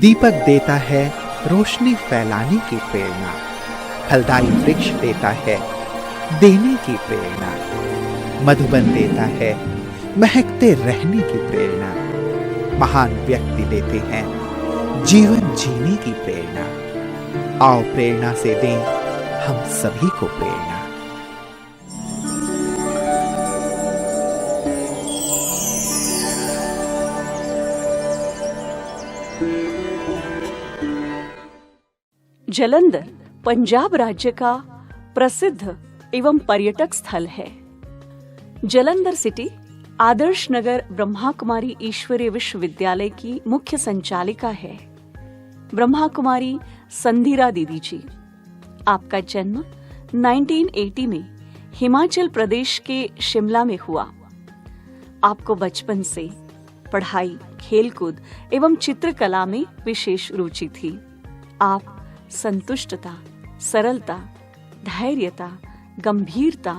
दीपक देता है रोशनी फैलाने की प्रेरणा, फलदायी वृक्ष देता है देने की प्रेरणा, मधुबन देता है महकते रहने की प्रेरणा, महान व्यक्ति देते हैं जीवन जीने की प्रेरणा। आओ प्रेरणा से दें हम सभी को प्रेरणा। जालंधर पंजाब राज्य का प्रसिद्ध एवं पर्यटक स्थल है। जालंधर सिटी आदर्श नगर ब्रह्मा कुमारी ईश्वरीय विश्वविद्यालय की मुख्य संचालिका है ब्रह्मा कुमारी संधिरा दीदी जी। आपका जन्म 1980 में हिमाचल प्रदेश के शिमला में हुआ। आपको बचपन से पढ़ाई, खेलकूद एवं चित्रकला में विशेष रुचि थी। आप संतुष्टता, सरलता, धैर्यता, गंभीरता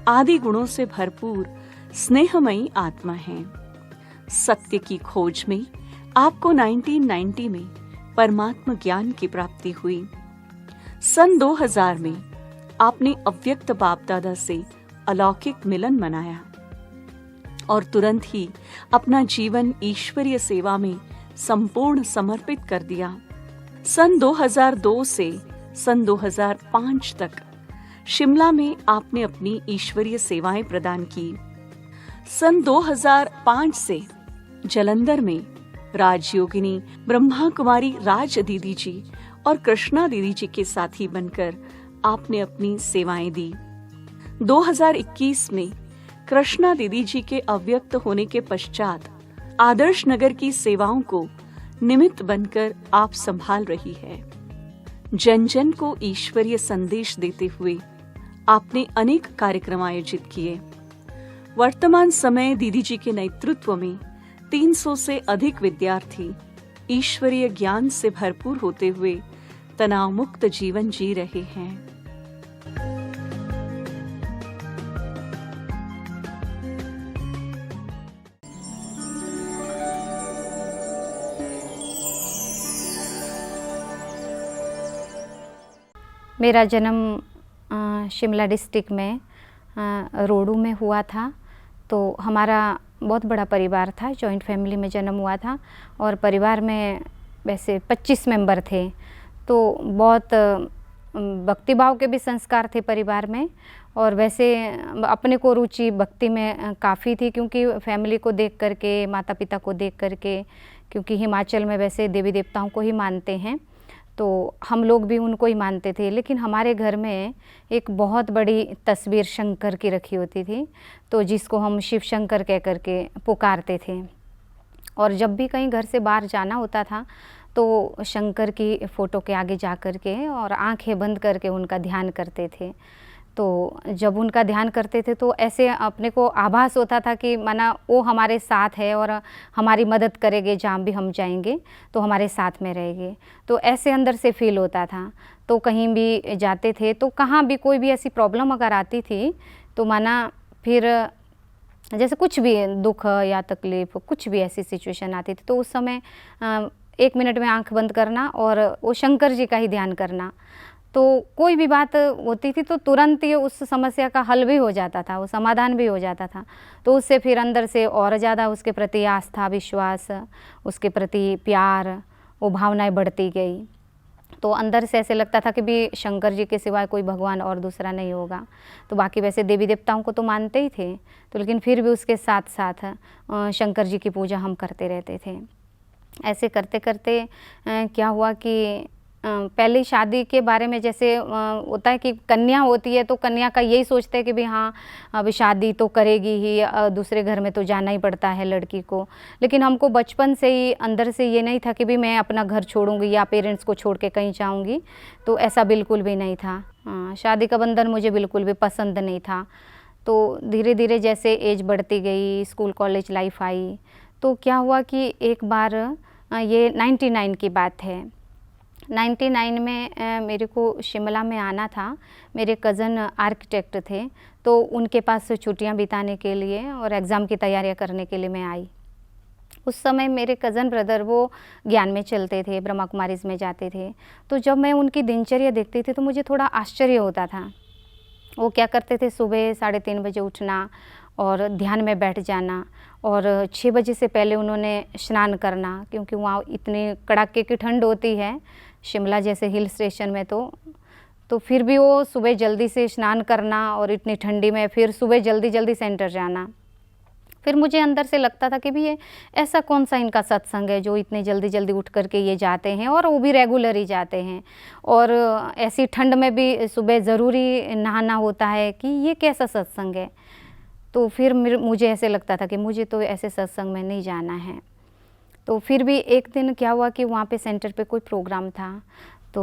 आदि गुणों से भरपूर स्नेहमयी आत्मा हैं। सत्य की खोज में आपको 1990 में परमात्म ज्ञान की प्राप्ति हुई। सन 2000 में आपने अव्यक्त बाप दादा से अलौकिक मिलन मनाया और तुरंत ही अपना जीवन ईश्वरीय सेवा में संपूर्ण समर्पित कर दिया। सन 2002 से सन 2005 तक शिमला में आपने अपनी ईश्वरीय सेवाएं प्रदान की। सन 2005 से जालंधर में राजयोगिनी ब्रह्मा कुमारी राज दीदी जी और कृष्णा दीदी जी के साथी बनकर आपने अपनी सेवाएं दी। 2021 में कृष्णा दीदी जी के अव्यक्त होने के पश्चात आदर्श नगर की सेवाओं को निमित्त बनकर आप संभाल रही है। जन जन को ईश्वरीय संदेश देते हुए आपने अनेक कार्यक्रम आयोजित किए। वर्तमान समय दीदी जी के नेतृत्व में 300 से अधिक विद्यार्थी ईश्वरीय ज्ञान से भरपूर होते हुए तनाव मुक्त जीवन जी रहे हैं। मेरा जन्म शिमला डिस्ट्रिक्ट में रोडू में हुआ था। तो हमारा बहुत बड़ा परिवार था, जॉइंट फैमिली में जन्म हुआ था और परिवार में वैसे 25 मेंबर थे। तो बहुत भक्तिभाव के भी संस्कार थे परिवार में और वैसे अपने को रुचि भक्ति में काफ़ी थी, क्योंकि फैमिली को देख करके, माता पिता को देख करके, क्योंकि हिमाचल में वैसे देवी देवताओं को ही मानते हैं तो हम लोग भी उनको ही मानते थे। लेकिन हमारे घर में एक बहुत बड़ी तस्वीर शंकर की रखी होती थी, तो जिसको हम शिव शंकर कह करके पुकारते थे। और जब भी कहीं घर से बाहर जाना होता था तो शंकर की फ़ोटो के आगे जा कर के और आंखें बंद करके उनका ध्यान करते थे। तो जब उनका ध्यान करते थे तो ऐसे अपने को आभास होता था कि माना वो हमारे साथ है और हमारी मदद करेंगे, जहाँ भी हम जाएंगे तो हमारे साथ में रहेंगे। तो ऐसे अंदर से फील होता था। तो कहीं भी जाते थे तो कहाँ भी कोई भी ऐसी प्रॉब्लम अगर आती थी तो माना फिर जैसे कुछ भी दुख या तकलीफ़, कुछ भी ऐसी सिचुएशन आती थी तो उस समय 1 मिनट में आंख बंद करना और वो शंकर जी का ही ध्यान करना। तो कोई भी बात होती थी तो तुरंत ही उस समस्या का हल भी हो जाता था, वो समाधान भी हो जाता था। तो उससे फिर अंदर से और ज़्यादा उसके प्रति आस्था, विश्वास, उसके प्रति प्यार, वो भावनाएं बढ़ती गई। तो अंदर से ऐसे लगता था कि भी शंकर जी के सिवाय कोई भगवान और दूसरा नहीं होगा। तो बाकी वैसे देवी देवताओं को तो मानते ही थे, तो लेकिन फिर भी उसके साथ साथ शंकर जी की पूजा हम करते रहते थे। ऐसे करते करते क्या हुआ कि पहले शादी के बारे में जैसे होता है कि कन्या होती है तो कन्या का यही सोचते हैं कि भी हाँ अब शादी तो करेगी ही, दूसरे घर में तो जाना ही पड़ता है लड़की को। लेकिन हमको बचपन से ही अंदर से ये नहीं था कि भी मैं अपना घर छोड़ूंगी या पेरेंट्स को छोड़ के कहीं जाऊंगी, तो ऐसा बिल्कुल भी नहीं था। शादी का बंधन मुझे बिल्कुल भी पसंद नहीं था। तो धीरे धीरे जैसे एज बढ़ती गई, स्कूल कॉलेज लाइफ आई, तो क्या हुआ कि एक बार ये 99 की बात है। 99 में मेरे को शिमला में आना था। मेरे कज़न आर्किटेक्ट थे तो उनके पास छुट्टियां बिताने के लिए और एग्ज़ाम की तैयारियां करने के लिए मैं आई। उस समय मेरे कज़न ब्रदर वो ज्ञान में चलते थे, ब्रह्मा कुमारीज़ में जाते थे। तो जब मैं उनकी दिनचर्या देखती थी तो मुझे थोड़ा आश्चर्य होता था। वो क्या करते थे, सुबह 3:30 बजे उठना और ध्यान में बैठ जाना, और 6 बजे से पहले उन्होंने स्नान करना, क्योंकि वहाँ इतनी कड़ाके की ठंड होती है शिमला जैसे हिल स्टेशन में। तो फिर भी वो सुबह जल्दी से स्नान करना और इतनी ठंडी में फिर सुबह जल्दी सेंटर जाना। फिर मुझे अंदर से लगता था कि भी ये ऐसा कौन सा इनका सत्संग है जो इतने जल्दी उठ कर के ये जाते हैं, और वो भी रेगुलर ही जाते हैं, और ऐसी ठंड में भी सुबह ज़रूरी नहाना होता है, कि ये कैसा सत्संग है। तो फिर मुझे ऐसे लगता था कि मुझे तो ऐसे सत्संग में नहीं जाना है। तो फिर भी एक दिन क्या हुआ कि वहाँ पे सेंटर पे कोई प्रोग्राम था, तो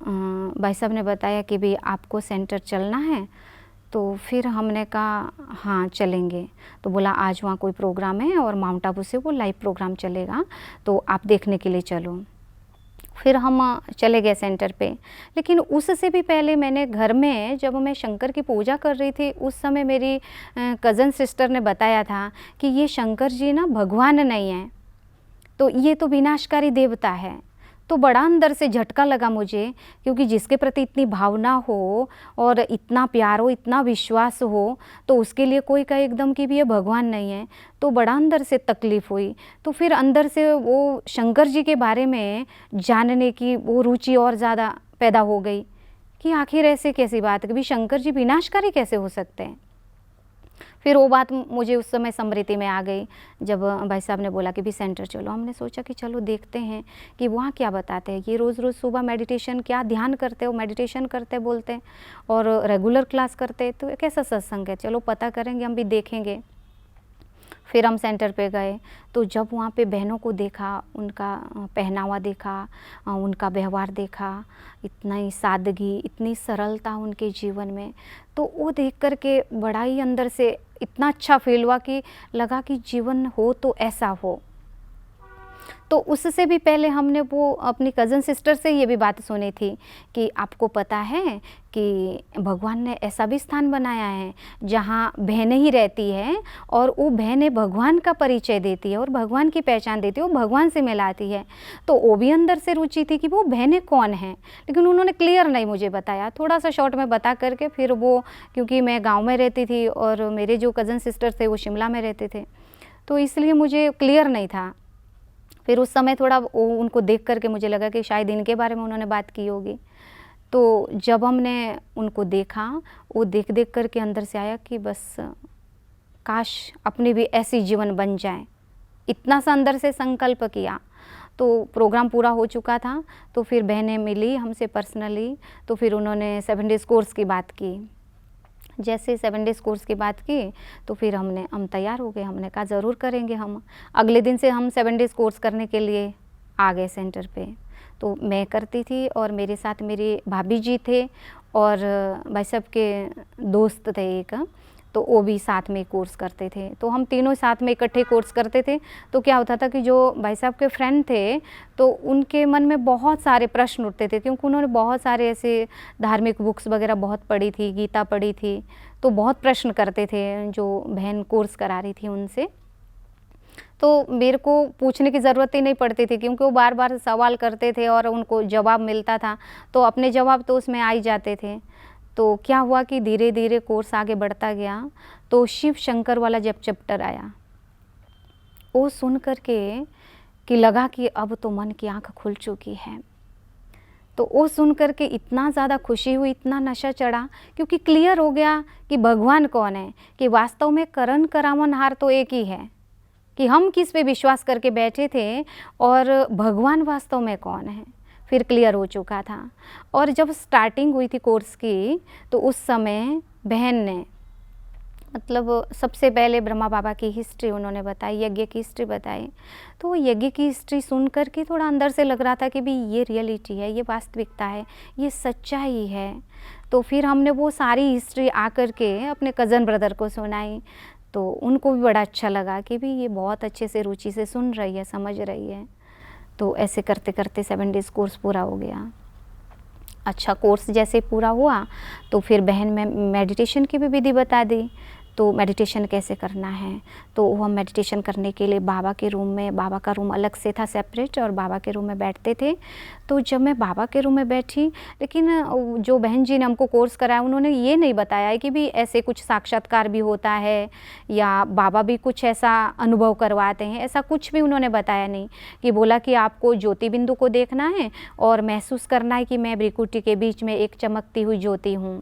भाई साहब ने बताया कि भी आपको सेंटर चलना है। तो फिर हमने कहा हाँ चलेंगे। तो बोला आज वहाँ कोई प्रोग्राम है और माउंट आबू से वो लाइव प्रोग्राम चलेगा, तो आप देखने के लिए चलो। फिर हम चले गए सेंटर पे। लेकिन उससे भी पहले मैंने घर में, जब मैं शंकर की पूजा कर रही थी, उस समय मेरी कज़न सिस्टर ने बताया था कि ये शंकर जी ना भगवान नहीं है, तो ये तो विनाशकारी देवता है। तो बड़ा अंदर से झटका लगा मुझे, क्योंकि जिसके प्रति इतनी भावना हो और इतना प्यार हो, इतना विश्वास हो, तो उसके लिए कोई कहे एकदम कि भी ये भगवान नहीं है, तो बड़ा अंदर से तकलीफ़ हुई। तो फिर अंदर से वो शंकर जी के बारे में जानने की वो रुचि और ज़्यादा पैदा हो गई कि आखिर ऐसे कैसी बात है कि भी शंकर जी विनाशकारी कैसे हो सकते हैं। फिर वो बात मुझे उस समय स्मृति में आ गई, जब भाई साहब ने बोला कि भी सेंटर चलो। हमने सोचा कि चलो देखते हैं कि वहाँ क्या बताते हैं। ये रोज़ सुबह मेडिटेशन, क्या ध्यान करते हो, मेडिटेशन करते बोलते हैं, और रेगुलर क्लास करते, तो कैसा सत्संग है, चलो पता करेंगे, हम भी देखेंगे। फिर हम सेंटर पे गए, तो जब वहाँ पे बहनों को देखा, उनका पहनावा देखा, उनका व्यवहार देखा, इतना ही सादगी, इतनी सरलता उनके जीवन में, तो वो देख कर के बड़ा ही अंदर से इतना अच्छा फील हुआ कि लगा कि जीवन हो तो ऐसा हो। तो उससे भी पहले हमने वो अपनी कज़न सिस्टर से ये भी बात सुनी थी कि आपको पता है कि भगवान ने ऐसा भी स्थान बनाया है जहाँ बहनें ही रहती है, और वो बहनें भगवान का परिचय देती है और भगवान की पहचान देती है, वो भगवान से मिलाती है। तो वो भी अंदर से रुचि थी कि वो बहनें कौन हैं, लेकिन उन्होंने क्लियर नहीं मुझे बताया, थोड़ा सा शॉर्ट में बता करके फिर वो, क्योंकि मैं गाँव में रहती थी और मेरे जो कज़न सिस्टर थे वो शिमला में रहते थे, तो इसलिए मुझे क्लियर नहीं था। फिर उस समय थोड़ा उनको देख कर के मुझे लगा कि शायद इनके बारे में उन्होंने बात की होगी। तो जब हमने उनको देखा, वो देख कर के अंदर से आया कि बस काश अपनी भी ऐसी जीवन बन जाए, इतना सा अंदर से संकल्प किया। तो प्रोग्राम पूरा हो चुका था, तो फिर बहनें मिली हमसे पर्सनली, तो फिर उन्होंने 7 डेज़ कोर्स की बात की। जैसे 7 डेज़ कोर्स की बात की, तो फिर हम तैयार हो गए। हमने कहा ज़रूर करेंगे हम। अगले दिन से हम 7 डेज़ कोर्स करने के लिए आ गए सेंटर पे। तो मैं करती थी और मेरे साथ मेरी भाभी जी थे और भाई साहब के दोस्त थे एक, तो वो भी साथ में कोर्स करते थे। तो हम तीनों साथ में इकट्ठे कोर्स करते थे। तो क्या होता था कि जो भाई साहब के फ्रेंड थे, तो उनके मन में बहुत सारे प्रश्न उठते थे, क्योंकि उन्होंने बहुत सारे ऐसे धार्मिक बुक्स वगैरह बहुत पढ़ी थी, गीता पढ़ी थी, तो बहुत प्रश्न करते थे जो बहन कोर्स करा रही थी उनसे। तो मेरे को पूछने की ज़रूरत ही नहीं पड़ती थी, क्योंकि वो बार बार सवाल करते थे और उनको जवाब मिलता था, तो अपने जवाब तो उसमें आ ही जाते थे। तो क्या हुआ कि धीरे धीरे कोर्स आगे बढ़ता गया, तो शिव शंकर वाला जब चैप्टर आया, वो सुन कर के कि लगा कि अब तो मन की आँख खुल चुकी है। तो वो सुन कर के इतना ज़्यादा खुशी हुई, इतना नशा चढ़ा, क्योंकि क्लियर हो गया कि भगवान कौन है, कि वास्तव में करण करावनहार तो एक ही है, कि हम किस पे विश्वास करके बैठे थे और भगवान वास्तव में कौन है, फिर क्लियर हो चुका था। और जब स्टार्टिंग हुई थी कोर्स की, तो उस समय बहन ने मतलब सबसे पहले ब्रह्मा बाबा की हिस्ट्री उन्होंने बताई, यज्ञ की हिस्ट्री बताई। तो वो यज्ञ की हिस्ट्री सुन कर के थोड़ा अंदर से लग रहा था कि भी ये रियलिटी है, ये वास्तविकता है, ये सच्चाई है। तो फिर हमने वो सारी हिस्ट्री आकर के अपने कज़न ब्रदर को सुनाई, तो उनको भी बड़ा अच्छा लगा कि भी ये बहुत अच्छे से रुचि से सुन रही है, समझ रही है। तो ऐसे करते करते 7 डेज़ कोर्स पूरा हो गया। अच्छा, कोर्स जैसे पूरा हुआ तो फिर बहन में मेडिटेशन की भी विधि बता दी। तो मेडिटेशन कैसे करना है। तो हम मेडिटेशन करने के लिए बाबा के रूम में, बाबा का रूम अलग से था सेपरेट, और बाबा के रूम में बैठते थे। तो जब मैं बाबा के रूम में बैठी, लेकिन जो बहन जी ने हमको कोर्स कराया उन्होंने ये नहीं बताया है कि भी ऐसे कुछ साक्षात्कार भी होता है या बाबा भी कुछ ऐसा अनुभव करवाते हैं, ऐसा कुछ भी उन्होंने बताया नहीं। कि बोला कि आपको ज्योति बिंदु को देखना है और महसूस करना है कि मैं भ्रिकुटी के बीच में एक चमकती हुई ज्योति हूँ,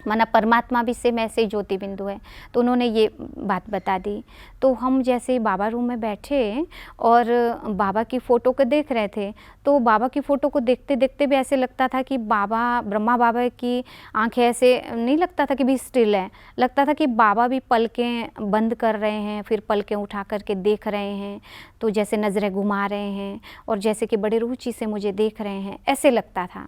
माना परमात्मा भी सेम ऐसे ही ज्योति बिंदु है। तो उन्होंने ये बात बता दी। तो हम जैसे ही बाबा रूम में बैठे और बाबा की फ़ोटो को देख रहे थे, तो बाबा की फ़ोटो को देखते देखते भी ऐसे लगता था कि बाबा, ब्रह्मा बाबा की आंखें ऐसे नहीं लगता था कि भी स्टिल है, लगता था कि बाबा भी पलकें बंद कर रहे हैं, फिर पलकें उठा करके देख रहे हैं, तो जैसे नज़रें घुमा रहे हैं और जैसे कि बड़े रुचि से मुझे देख रहे हैं, ऐसे लगता था।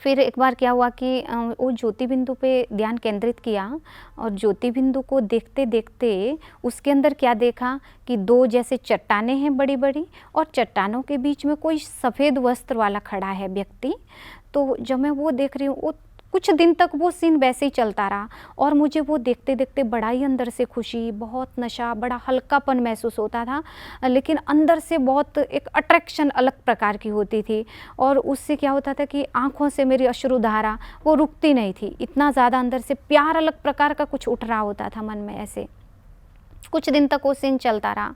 फिर एक बार क्या हुआ कि वो ज्योति बिंदु पे ध्यान केंद्रित किया और ज्योति बिंदु को देखते देखते उसके अंदर क्या देखा कि दो जैसे चट्टानें हैं बड़ी बड़ी, और चट्टानों के बीच में कोई सफ़ेद वस्त्र वाला खड़ा है व्यक्ति। तो जब मैं वो देख रही हूँ, वो कुछ दिन तक वो सीन वैसे ही चलता रहा और मुझे वो देखते देखते बड़ा ही अंदर से खुशी, बहुत नशा, बड़ा हल्कापन महसूस होता था, लेकिन अंदर से बहुत एक अट्रैक्शन अलग प्रकार की होती थी। और उससे क्या होता था कि आँखों से मेरी अश्रुधारा वो रुकती नहीं थी, इतना ज़्यादा अंदर से प्यार अलग प्रकार का कुछ उठ रहा होता था मन में। ऐसे कुछ दिन तक वो सीन चलता रहा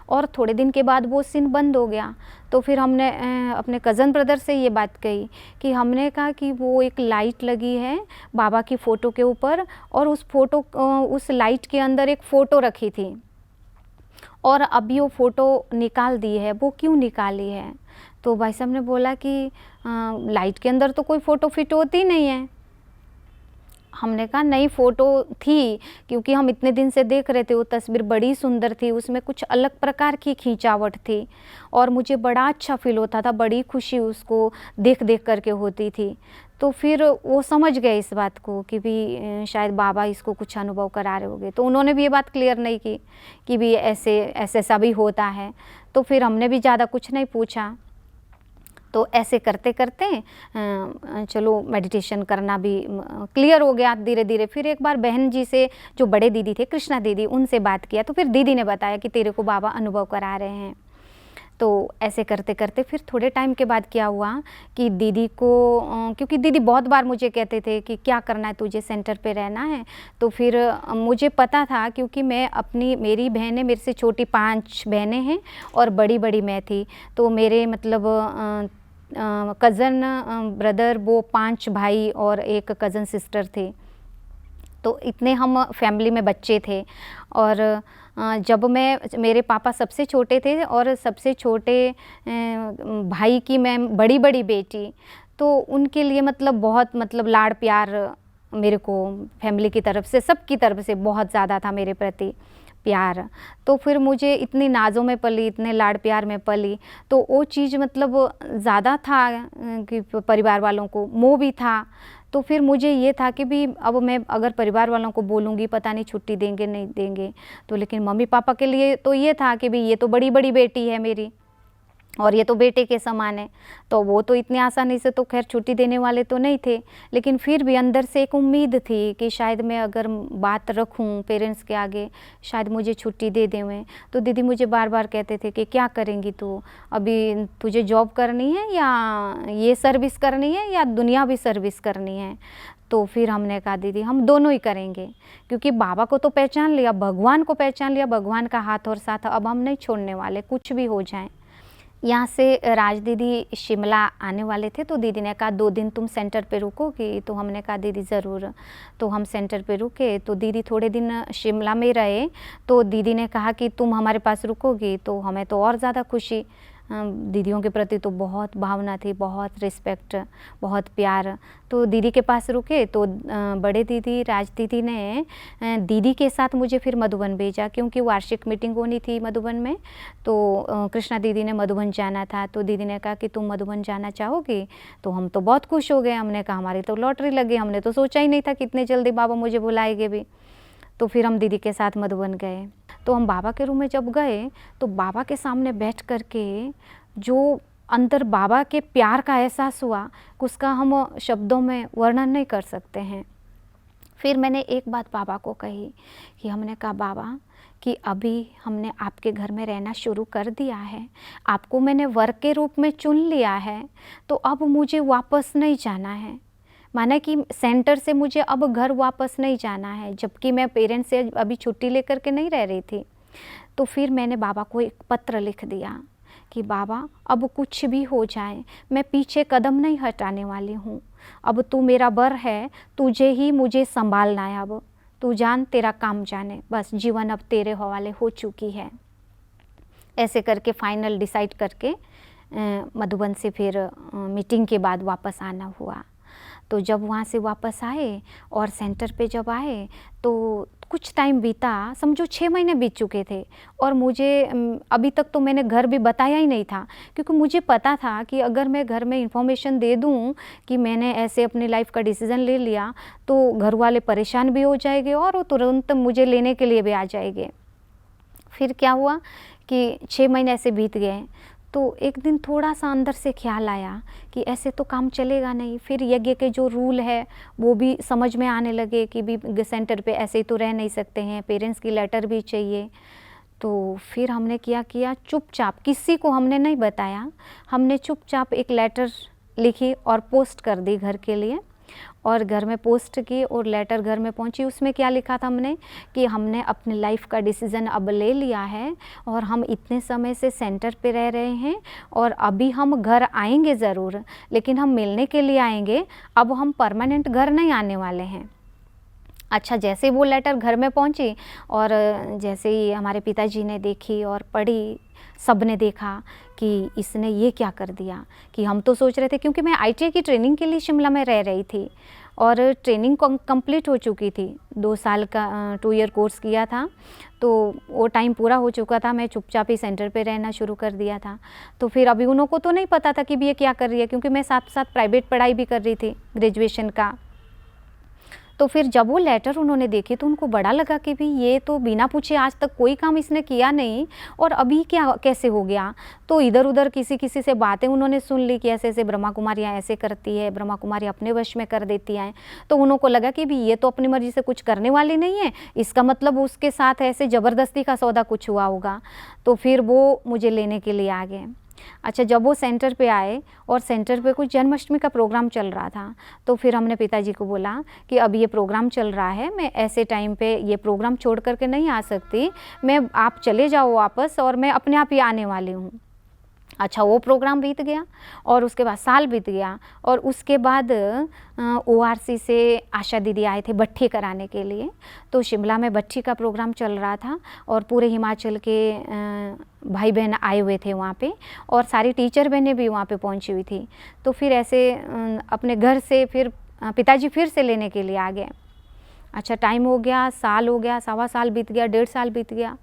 और थोड़े दिन के बाद वो सीन बंद हो गया। तो फिर हमने अपने कज़न ब्रदर से ये बात कही कि हमने कहा कि वो एक लाइट लगी है बाबा की फ़ोटो के ऊपर और उस लाइट के अंदर एक फ़ोटो रखी थी और अभी वो फ़ोटो निकाल दी है, वो क्यों निकाली है। तो भाई साहब ने बोला कि लाइट के अंदर तो कोई फ़ोटो फिट होती नहीं है। हमने कहा नहीं, फ़ोटो थी, क्योंकि हम इतने दिन से देख रहे थे, वो तस्वीर बड़ी सुंदर थी, उसमें कुछ अलग प्रकार की खींचावट थी और मुझे बड़ा अच्छा फील होता था, बड़ी खुशी उसको देख देख करके होती थी। तो फिर वो समझ गए इस बात को कि भी शायद बाबा इसको कुछ अनुभव करा रहे होंगे। तो उन्होंने भी ये बात क्लियर नहीं की कि भी ऐसे ऐसे सा भी होता है। तो फिर हमने भी ज़्यादा कुछ नहीं पूछा। तो ऐसे करते करते चलो मेडिटेशन करना भी क्लियर हो गया धीरे धीरे। फिर एक बार बहन जी से, जो बड़े दीदी थे, कृष्णा दीदी, उनसे बात किया। तो फिर दीदी ने बताया कि तेरे को बाबा अनुभव करा रहे हैं। तो ऐसे करते करते फिर थोड़े टाइम के बाद क्या हुआ कि दीदी को, क्योंकि दीदी बहुत बार मुझे कहते थे कि क्या करना है तुझे, सेंटर पे रहना है। तो फिर मुझे पता था, क्योंकि मैं मेरी बहनें, मेरे से छोटी 5 बहनें हैं और बड़ी बड़ी मैं थी। तो मेरे मतलब कज़न ब्रदर, वो 5 भाई और एक कज़न सिस्टर थे। तो इतने हम फैमिली में बच्चे थे। और जब मेरे पापा सबसे छोटे थे और सबसे छोटे भाई की मैं बड़ी बड़ी बेटी, तो उनके लिए मतलब बहुत लाड़ प्यार मेरे को फैमिली की तरफ से, सबकी तरफ से बहुत ज़्यादा था मेरे प्रति प्यार। तो फिर मुझे इतनी नाज़ों में पली, इतने लाड़ प्यार में पली, तो वो चीज़ मतलब ज़्यादा था कि परिवार वालों को मोह भी था। तो फिर मुझे ये था कि भी अब मैं अगर परिवार वालों को बोलूँगी, पता नहीं छुट्टी देंगे नहीं देंगे। तो लेकिन मम्मी पापा के लिए तो ये था कि भी ये तो बड़ी बड़ी बेटी है मेरी और ये तो बेटे के समान है, तो वो तो इतनी आसानी से तो खैर छुट्टी देने वाले तो नहीं थे। लेकिन फिर भी अंदर से एक उम्मीद थी कि शायद मैं अगर बात रखूं पेरेंट्स के आगे, शायद मुझे छुट्टी दे दें। तो दीदी मुझे बार बार कहते थे कि क्या करेंगी तू, अभी तुझे जॉब करनी है या ये सर्विस करनी है या दुनियावी सर्विस करनी है। तो फिर हमने कहा दीदी हम दोनों ही करेंगे, क्योंकि बाबा को तो पहचान लिया, भगवान को पहचान लिया, भगवान का हाथ और साथ अब हम नहीं छोड़ने वाले, कुछ भी हो जाए। यहाँ से राज दीदी शिमला आने वाले थे, तो दीदी ने कहा 2 दिन तुम सेंटर पे रुकोगी। तो हमने कहा दीदी ज़रूर। तो हम सेंटर पे रुके। तो दीदी थोड़े दिन शिमला में रहे। तो दीदी ने कहा कि तुम हमारे पास रुकोगी, तो हमें तो और ज़्यादा खुशी। दीदियों के प्रति तो बहुत भावना थी, बहुत रिस्पेक्ट, बहुत प्यार। तो दीदी के पास रुके। तो बड़े दीदी राज दीदी ने दीदी के साथ मुझे फिर मधुबन भेजा, क्योंकि वार्षिक मीटिंग होनी थी मधुबन में। तो कृष्णा दीदी ने मधुबन जाना था। तो दीदी ने कहा कि तुम मधुबन जाना चाहोगी। तो हम तो बहुत खुश हो गए। हमने कहा हमारी तो लॉटरी लगी, हमने तो सोचा ही नहीं था कि इतने जल्दी बाबा मुझे बुलाएंगे भी। तो फिर हम दीदी के साथ मधुबन गए। तो हम बाबा के रूम में जब गए, तो बाबा के सामने बैठ कर के जो अंदर बाबा के प्यार का एहसास हुआ, उसका हम शब्दों में वर्णन नहीं कर सकते हैं। फिर मैंने एक बात बाबा को कही कि हमने कहा बाबा कि अभी हमने आपके घर में रहना शुरू कर दिया है, आपको मैंने वर्क के रूप में चुन लिया है, तो अब मुझे वापस नहीं जाना है। माना कि सेंटर से मुझे अब घर वापस नहीं जाना है, जबकि मैं पेरेंट्स से अभी छुट्टी लेकर के नहीं रह रही थी। तो फिर मैंने बाबा को एक पत्र लिख दिया कि बाबा अब कुछ भी हो जाए मैं पीछे कदम नहीं हटाने वाली हूँ, अब तू मेरा बर है, तुझे ही मुझे संभालना है, अब तू जान तेरा काम जाने, बस जीवन अब तेरे हवाले हो चुकी है। ऐसे करके फाइनल डिसाइड करके मधुबन से फिर मीटिंग के बाद वापस आना हुआ। तो जब वहाँ से वापस आए और सेंटर पे जब आए तो कुछ टाइम बीता, समझो 6 महीने बीत चुके थे और मुझे अभी तक तो मैंने घर भी बताया ही नहीं था, क्योंकि मुझे पता था कि अगर मैं घर में इन्फॉर्मेशन दे दूं कि मैंने ऐसे अपनी लाइफ का डिसीज़न ले लिया तो घर वाले परेशान भी हो जाएंगे और वो तुरंत मुझे लेने के लिए भी आ जाएंगे। फिर क्या हुआ कि 6 महीने ऐसे बीत गए तो एक दिन थोड़ा सा अंदर से ख्याल आया कि ऐसे तो काम चलेगा नहीं। फिर यज्ञ के जो रूल है वो भी समझ में आने लगे कि भी सेंटर पे ऐसे ही तो रह नहीं सकते हैं, पेरेंट्स की लेटर भी चाहिए। तो फिर हमने क्या किया, चुपचाप, किसी को हमने नहीं बताया, हमने चुपचाप एक लेटर लिखी और पोस्ट कर दी घर के लिए, और घर में पोस्ट की और लेटर घर में पहुंची। उसमें क्या लिखा था हमने कि हमने अपनी लाइफ का डिसीज़न अब ले लिया है और हम इतने समय से सेंटर पे रह रहे हैं और अभी हम घर आएंगे ज़रूर, लेकिन हम मिलने के लिए आएंगे, अब हम परमानेंट घर नहीं आने वाले हैं। अच्छा, जैसे वो लेटर घर में पहुंची और जैसे ही हमारे पिताजी ने देखी और पढ़ी, सब ने देखा कि इसने ये क्या कर दिया, कि हम तो सोच रहे थे, क्योंकि मैं ITI की ट्रेनिंग के लिए शिमला में रह रही थी और ट्रेनिंग कंप्लीट हो चुकी थी, 2 साल का 2 ईयर कोर्स किया था, तो वो टाइम पूरा हो चुका था। मैं चुपचाप ही सेंटर पे रहना शुरू कर दिया था। तो फिर अभी उन लोगों को तो नहीं पता था कि भी ये क्या कर रही है, क्योंकि मैं साथ साथ प्राइवेट पढ़ाई भी कर रही थी ग्रेजुएशन का। तो फिर जब वो लेटर उन्होंने देखी तो उनको बड़ा लगा कि भी ये तो बिना पूछे आज तक कोई काम इसने किया नहीं और अभी क्या कैसे हो गया। तो इधर उधर किसी से बातें उन्होंने सुन ली कि ऐसे ऐसे ब्रह्मा कुमारियाँ ऐसे करती है, ब्रह्मा कुमारी अपने वश में कर देती हैं। तो उन्हों को लगा कि भी ये तो अपनी मर्जी से कुछ करने वाली नहीं है, इसका मतलब उसके साथ ऐसे ज़बरदस्ती का सौदा कुछ हुआ होगा। तो फिर वो मुझे लेने के लिए आ गए। अच्छा, जब वो सेंटर पे आए और सेंटर पे कुछ जन्माष्टमी का प्रोग्राम चल रहा था, तो फिर हमने पिताजी को बोला कि अब ये प्रोग्राम चल रहा है, मैं ऐसे टाइम पे ये प्रोग्राम छोड़ करके नहीं आ सकती, आप चले जाओ वापस और मैं अपने आप ही आने वाली हूँ। अच्छा, वो प्रोग्राम बीत गया और उसके बाद साल बीत गया और उसके बाद ORC से आशा दीदी आए थे भट्ठी कराने के लिए। तो शिमला में भट्ठी का प्रोग्राम चल रहा था और पूरे हिमाचल के भाई बहन आए हुए थे वहाँ पे और सारी टीचर बहनें भी वहाँ पे पहुँची हुई थी। तो फिर ऐसे अपने घर से फिर पिताजी फिर से लेने के लिए आ गए। अच्छा, टाइम हो गया, साल हो गया, 1.25 साल बीत गया, 1.5 साल बीत गया।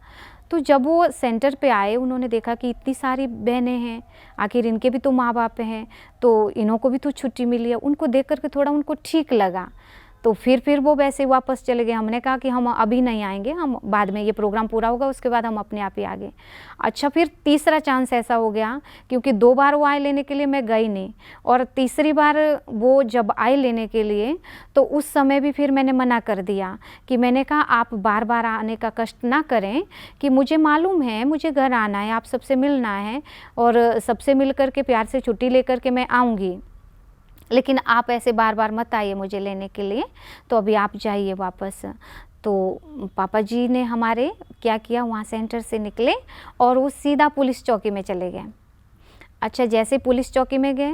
तो जब वो सेंटर पे आए उन्होंने देखा कि इतनी सारी बहनें हैं, आखिर इनके भी तो माँ बाप हैं, तो इन्हों को भी तो छुट्टी मिली है। उनको देख करके थोड़ा उनको ठीक लगा। तो फिर वो वैसे वापस चले गए। हमने कहा कि हम अभी नहीं आएंगे, हम बाद में, ये प्रोग्राम पूरा होगा उसके बाद हम अपने आप ही आ गए। अच्छा, फिर तीसरा चांस ऐसा हो गया, क्योंकि 2 बार वो आए लेने के लिए, मैं गई नहीं, और तीसरी बार वो जब आए लेने के लिए तो उस समय भी फिर मैंने मना कर दिया कि मैंने कहा आप बार बार आने का कष्ट ना करें, कि मुझे मालूम है मुझे घर आना है, आप सबसे मिलना है और सबसे मिल कर के प्यार से छुट्टी लेकर के मैं आऊँगी, लेकिन आप ऐसे बार बार मत आइए मुझे लेने के लिए, तो अभी आप जाइए वापस। तो पापा जी ने हमारे क्या किया, वहाँ सेंटर से निकले और वो सीधा पुलिस चौकी में चले गए। अच्छा, जैसे पुलिस चौकी में गए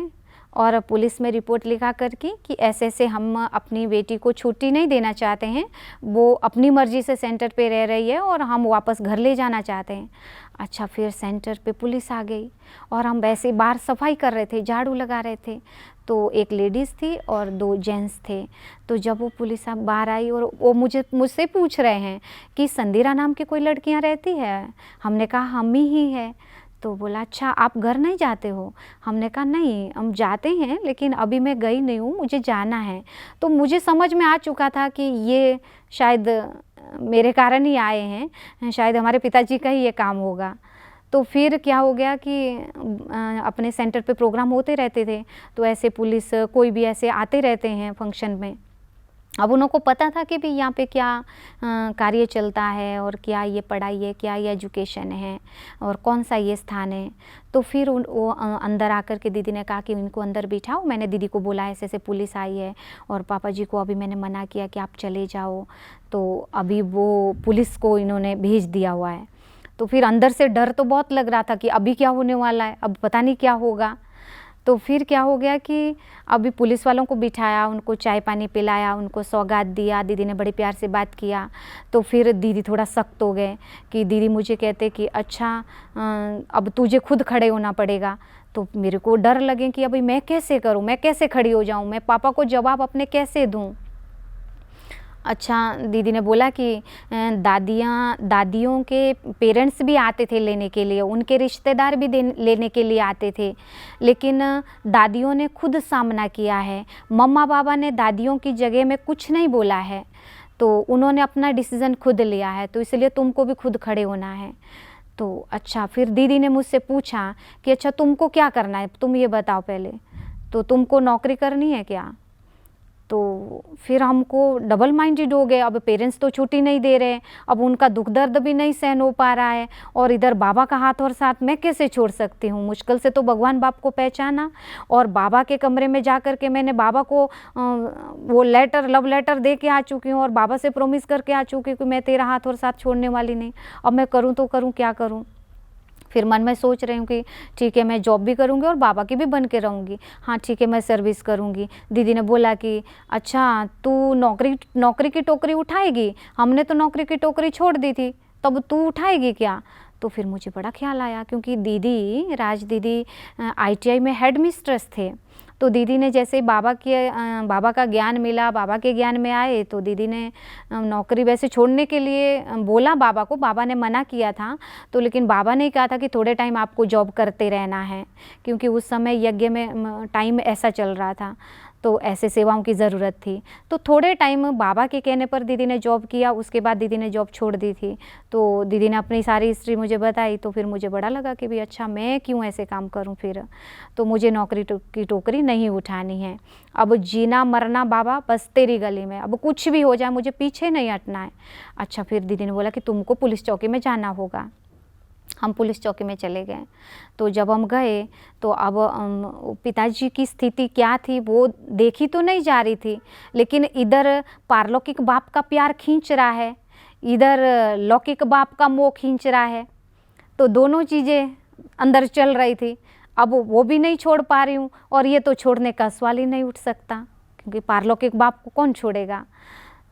और पुलिस में रिपोर्ट लिखा कर कि ऐसे ऐसे हम अपनी बेटी को छुट्टी नहीं देना चाहते हैं, वो अपनी मर्ज़ी से सेंटर पे रह रही है और हम वापस घर ले जाना चाहते हैं। अच्छा, फिर सेंटर पे पुलिस आ गई और हम वैसे बाहर सफाई कर रहे थे, झाड़ू लगा रहे थे, तो एक लेडीज़ थी और 2 जेंट्स थे। तो जब वो पुलिस बाहर आई और वो मुझसे पूछ रहे हैं कि संदीरा नाम की कोई लड़कियां रहती है? हमने कहा हम ही है। तो बोला अच्छा, आप घर नहीं जाते हो? हमने कहा नहीं, हम जाते हैं लेकिन अभी मैं गई नहीं हूँ, मुझे जाना है। तो मुझे समझ में आ चुका था कि ये शायद मेरे कारण ही आए हैं, शायद हमारे पिताजी का ही ये काम होगा। तो फिर क्या हो गया कि अपने सेंटर पे प्रोग्राम होते रहते थे, तो ऐसे पुलिस कोई भी ऐसे आते रहते हैं फंक्शन में, अब उन लोगों को पता था कि भी यहाँ पे क्या कार्य चलता है और क्या ये पढ़ाई है, क्या ये एजुकेशन है और कौन सा ये स्थान है। तो फिर वो अंदर आकर के दीदी ने कहा कि इनको अंदर बिठाओ। मैंने दीदी को बोला ऐसे ऐसे पुलिस आई है और पापा जी को अभी मैंने मना किया कि आप चले जाओ, तो अभी वो पुलिस को इन्होंने भेज दिया हुआ है। तो फिर अंदर से डर तो बहुत लग रहा था कि अभी क्या होने वाला है, अब पता नहीं क्या होगा। तो फिर क्या हो गया कि अभी पुलिस वालों को बिठाया, उनको चाय पानी पिलाया, उनको सौगात दिया, दीदी ने बड़े प्यार से बात किया। तो फिर दीदी थोड़ा सख्त हो गए कि दीदी मुझे कहते कि अच्छा अब तुझे खुद खड़े होना पड़ेगा। तो मेरे को डर लगे कि अभी मैं कैसे करूं, मैं कैसे खड़ी हो जाऊं, मैं पापा को जवाब अपने कैसे दूं। अच्छा, दीदी ने बोला कि दादियों के पेरेंट्स भी आते थे लेने के लिए, उनके रिश्तेदार भी लेने के लिए आते थे, लेकिन दादियों ने खुद सामना किया है। मम्मा पापा ने दादियों की जगह में कुछ नहीं बोला है, तो उन्होंने अपना डिसीज़न खुद लिया है, तो इसलिए तुमको भी खुद खड़े होना है। तो अच्छा, फिर दीदी ने मुझसे पूछा कि अच्छा तुमको क्या करना है, तुम ये बताओ पहले, तो तुमको नौकरी करनी है क्या। तो फिर हमको डबल माइंडेड हो गए। अब पेरेंट्स तो छुट्टी नहीं दे रहे, अब उनका दुख दर्द भी नहीं सहन हो पा रहा है, और इधर बाबा का हाथ और साथ मैं कैसे छोड़ सकती हूँ। मुश्किल से तो भगवान बाप को पहचाना, और बाबा के कमरे में जा कर के मैंने बाबा को वो लेटर, लव लेटर दे के आ चुकी हूँ और बाबा से प्रॉमिस करके आ चुकी हूँ कि मैं तेरा हाथ और साथ छोड़ने वाली नहीं। अब मैं करूँ तो करूँ, क्या करूँ। फिर मन में सोच रही हूँ कि ठीक है, मैं जॉब भी करूँगी और बाबा की भी बन के रहूँगी। हाँ ठीक है, मैं सर्विस करूँगी। दीदी ने बोला कि अच्छा तू नौकरी की टोकरी उठाएगी, हमने तो नौकरी की टोकरी छोड़ दी थी, तब तू उठाएगी क्या। तो फिर मुझे बड़ा ख्याल आया, क्योंकि दीदी, राज दीदी ITI में हेड मिस्ट्रेस थे। तो दीदी ने जैसे बाबा का ज्ञान मिला, बाबा के ज्ञान में आए, तो दीदी ने नौकरी वैसे छोड़ने के लिए बोला बाबा को, बाबा ने मना किया था। तो लेकिन बाबा ने कहा था कि थोड़े टाइम आपको जॉब करते रहना है, क्योंकि उस समय यज्ञ में टाइम ऐसा चल रहा था, तो ऐसे सेवाओं की ज़रूरत थी। तो थोड़े टाइम बाबा के कहने पर दीदी ने जॉब किया, उसके बाद दीदी ने जॉब छोड़ दी थी। तो दीदी ने अपनी सारी हिस्ट्री मुझे बताई, तो फिर मुझे बड़ा लगा कि भी अच्छा मैं क्यों ऐसे काम करूं फिर, तो मुझे नौकरी की टोकरी नहीं उठानी है। अब जीना मरना बाबा बस तेरी गली में, अब कुछ भी हो जाए मुझे पीछे नहीं हटना है। अच्छा, फिर दीदी ने बोला कि तुमको पुलिस चौकी में जाना होगा। हम पुलिस चौकी में चले गए। तो जब हम गए तो अब पिताजी की स्थिति क्या थी वो देखी तो नहीं जा रही थी, लेकिन इधर पारलौकिक बाप का प्यार खींच रहा है, इधर लौकिक बाप का मोह खींच रहा है, तो दोनों चीज़ें अंदर चल रही थी। अब वो भी नहीं छोड़ पा रही हूँ, और ये तो छोड़ने का सवाल ही नहीं उठ सकता, क्योंकि पारलौकिक बाप को कौन छोड़ेगा।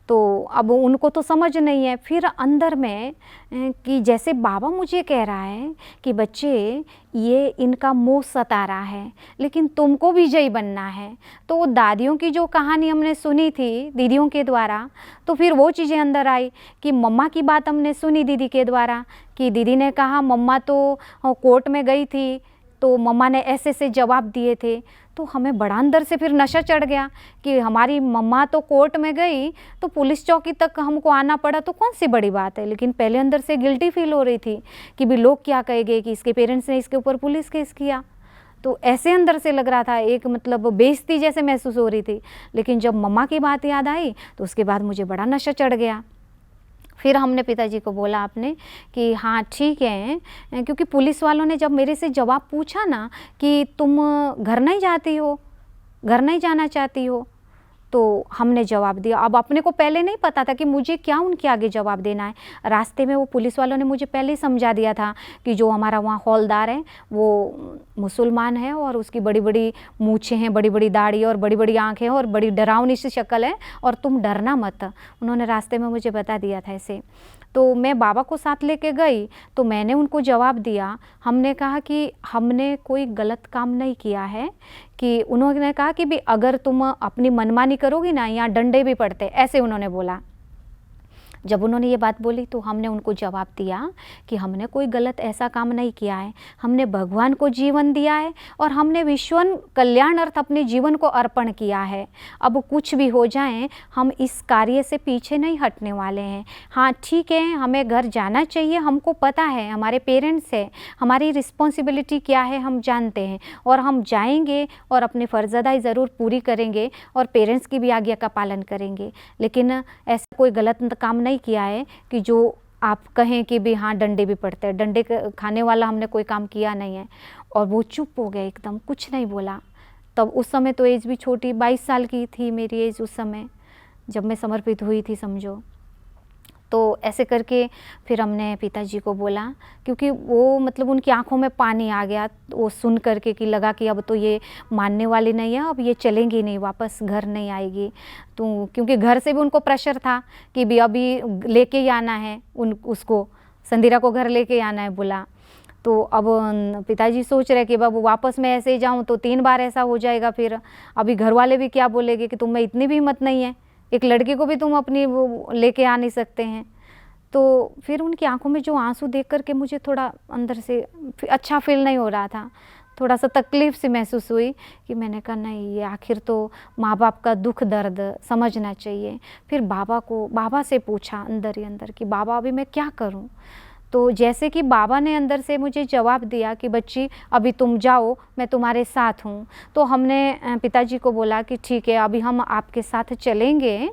तो अब उनको तो समझ नहीं है। फिर अंदर में कि जैसे बाबा मुझे कह रहा है कि बच्चे ये इनका मोह सता रहा है, लेकिन तुमको विजयी बनना है। तो वो दादियों की जो कहानी हमने सुनी थी दीदियों के द्वारा, तो फिर वो चीज़ें अंदर आई कि मम्मा की बात हमने सुनी दीदी के द्वारा, कि दीदी ने कहा मम्मा तो कोर्ट में गई थी, तो मम्मा ने ऐसे ऐसे जवाब दिए थे। तो हमें बड़ा अंदर से फिर नशा चढ़ गया कि हमारी मम्मा तो कोर्ट में गई, तो पुलिस चौकी तक हमको आना पड़ा, तो कौन सी बड़ी बात है। लेकिन पहले अंदर से गिल्टी फील हो रही थी कि भी लोग क्या कहेंगे कि इसके पेरेंट्स ने इसके ऊपर पुलिस केस किया। तो ऐसे अंदर से लग रहा था, एक मतलब बेइज्जती जैसे महसूस हो रही थी। लेकिन जब मम्मा की बात याद आई तो उसके बाद मुझे बड़ा नशा चढ़ गया। फिर हमने पिताजी को बोला आपने कि हाँ ठीक है, क्योंकि पुलिस वालों ने जब मेरे से जवाब पूछा ना कि तुम घर नहीं जाती हो, घर नहीं जाना चाहती हो, तो हमने जवाब दिया। अब अपने को पहले नहीं पता था कि मुझे क्या उनके आगे जवाब देना है। रास्ते में वो पुलिस वालों ने मुझे पहले ही समझा दिया था कि जो हमारा वहाँ हौलदार है वो मुसलमान है, और उसकी बड़ी बड़ी मूछें हैं, बड़ी बड़ी दाढ़ी और बड़ी बड़ी आँखें और बड़ी डरावनी सी शक्ल है, और तुम डरना मत। उन्होंने रास्ते में मुझे बता दिया था ऐसे। तो मैं बाबा को साथ लेके गई, तो मैंने उनको जवाब दिया। हमने कहा कि हमने कोई गलत काम नहीं किया है, कि उन्होंने कहा कि भी अगर तुम अपनी मनमानी करोगी ना, यहाँ डंडे भी पड़ते, ऐसे उन्होंने बोला। जब उन्होंने ये बात बोली तो हमने उनको जवाब दिया कि हमने कोई गलत ऐसा काम नहीं किया है, हमने भगवान को जीवन दिया है और हमने विश्व कल्याण अर्थ अपने जीवन को अर्पण किया है। अब कुछ भी हो जाए हम इस कार्य से पीछे नहीं हटने वाले हैं। हाँ ठीक है, हमें घर जाना चाहिए, हमको पता है, हमारे पेरेंट्स है, हमारी रिस्पॉन्सिबिलिटी क्या है हम जानते हैं और हम जाएंगे और अपनी फ़र्ज़ अदाई ज़रूर पूरी करेंगे और पेरेंट्स की भी आज्ञा का पालन करेंगे। लेकिन ऐसा कोई गलत काम नहीं किया है कि जो आप कहें कि भी हाँ डंडे भी पड़ते हैं, डंडे खाने वाला हमने कोई काम किया नहीं है। और वो चुप हो गए, एकदम कुछ नहीं बोला। तब उस समय तो एज भी छोटी 22 साल की थी मेरी एज उस समय जब मैं समर्पित हुई थी समझो। तो ऐसे करके फिर हमने पिताजी को बोला, क्योंकि वो मतलब उनकी आंखों में पानी आ गया वो सुन करके कि लगा कि अब तो ये मानने वाली नहीं है, अब ये चलेंगी नहीं, वापस घर नहीं आएगी। तो क्योंकि घर से भी उनको प्रेशर था कि भी अभी लेके ही आना है, उसको संदीरा को घर लेके आना है बोला। तो अब पिताजी सोच रहे कि बाबू वापस मैं ऐसे ही जाऊँ तो 3 बार ऐसा हो जाएगा, फिर अभी घर वाले भी क्या बोलेंगे कि तुम में इतनी भी हिम्मत नहीं है, एक लड़की को भी तुम अपनी वो लेके आ नहीं सकते हैं। तो फिर उनकी आंखों में जो आंसू देख करके मुझे थोड़ा अंदर से अच्छा फील नहीं हो रहा था, थोड़ा सा तकलीफ़ सी महसूस हुई कि मैंने कहा नहीं, ये आखिर तो माँ बाप का दुख दर्द समझना चाहिए। फिर बाबा से पूछा अंदर ही अंदर कि बाबा अभी मैं क्या करूँ। तो जैसे कि बाबा ने अंदर से मुझे जवाब दिया कि बच्ची अभी तुम जाओ, मैं तुम्हारे साथ हूँ। तो हमने पिताजी को बोला कि ठीक है अभी हम आपके साथ चलेंगे।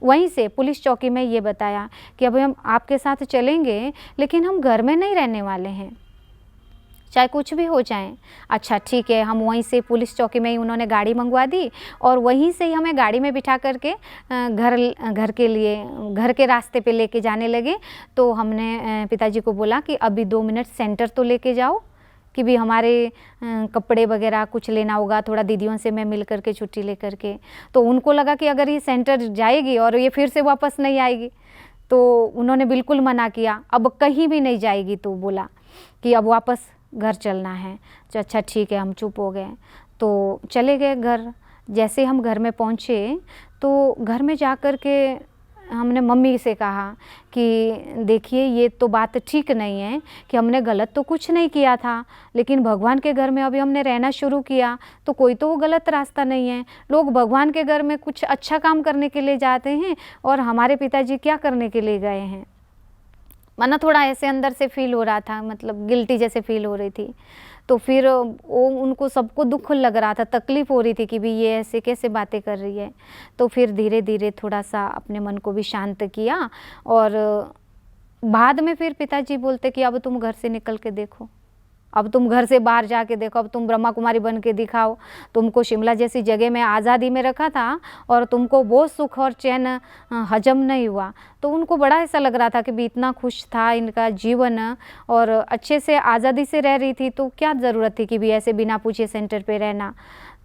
वहीं से पुलिस चौकी में ये बताया कि अभी हम आपके साथ चलेंगे, लेकिन हम घर में नहीं रहने वाले हैं, चाहे कुछ भी हो जाए। अच्छा ठीक है, हम वहीं से पुलिस चौकी में ही उन्होंने गाड़ी मंगवा दी और वहीं से ही हमें गाड़ी में बिठा करके घर के रास्ते पे लेके जाने लगे। तो हमने पिताजी को बोला कि अभी 2 मिनट सेंटर तो लेके जाओ कि भी हमारे कपड़े वगैरह कुछ लेना होगा, थोड़ा दीदियों से मैं मिल करके छुट्टी ले करके। तो उनको लगा कि अगर ये सेंटर जाएगी और ये फिर से वापस नहीं आएगी, तो उन्होंने बिल्कुल मना किया, अब कहीं भी नहीं जाएगी। तो बोला कि अब वापस घर चलना है। तो अच्छा ठीक है, हम चुप हो गए तो चले गए घर। जैसे हम घर में पहुँचे तो घर में जा कर के हमने मम्मी से कहा कि देखिए ये तो बात ठीक नहीं है कि हमने गलत तो कुछ नहीं किया था, लेकिन भगवान के घर में अभी हमने रहना शुरू किया तो कोई तो वो गलत रास्ता नहीं है। लोग भगवान के घर में कुछ अच्छा काम करने के लिए जाते हैं और हमारे पिताजी क्या करने के लिए गए हैं। माना थोड़ा ऐसे अंदर से फील हो रहा था, मतलब गिल्टी जैसे फील हो रही थी। तो फिर वो उनको सबको दुख लग रहा था, तकलीफ़ हो रही थी कि भी ये ऐसे कैसे बातें कर रही है। तो फिर धीरे धीरे थोड़ा सा अपने मन को भी शांत किया और बाद में फिर पिताजी बोलते कि अब तुम घर से निकल के देखो, अब तुम घर से बाहर जाके देखो, अब तुम ब्रह्मा कुमारी बन के दिखाओ। तुमको शिमला जैसी जगह में आज़ादी में रखा था और तुमको वो सुख और चैन हजम नहीं हुआ। तो उनको बड़ा ऐसा लग रहा था कि भी इतना खुश था इनका जीवन और अच्छे से आज़ादी से रह रही थी, तो क्या ज़रूरत थी कि भी ऐसे बिना पूछे सेंटर पे रहना।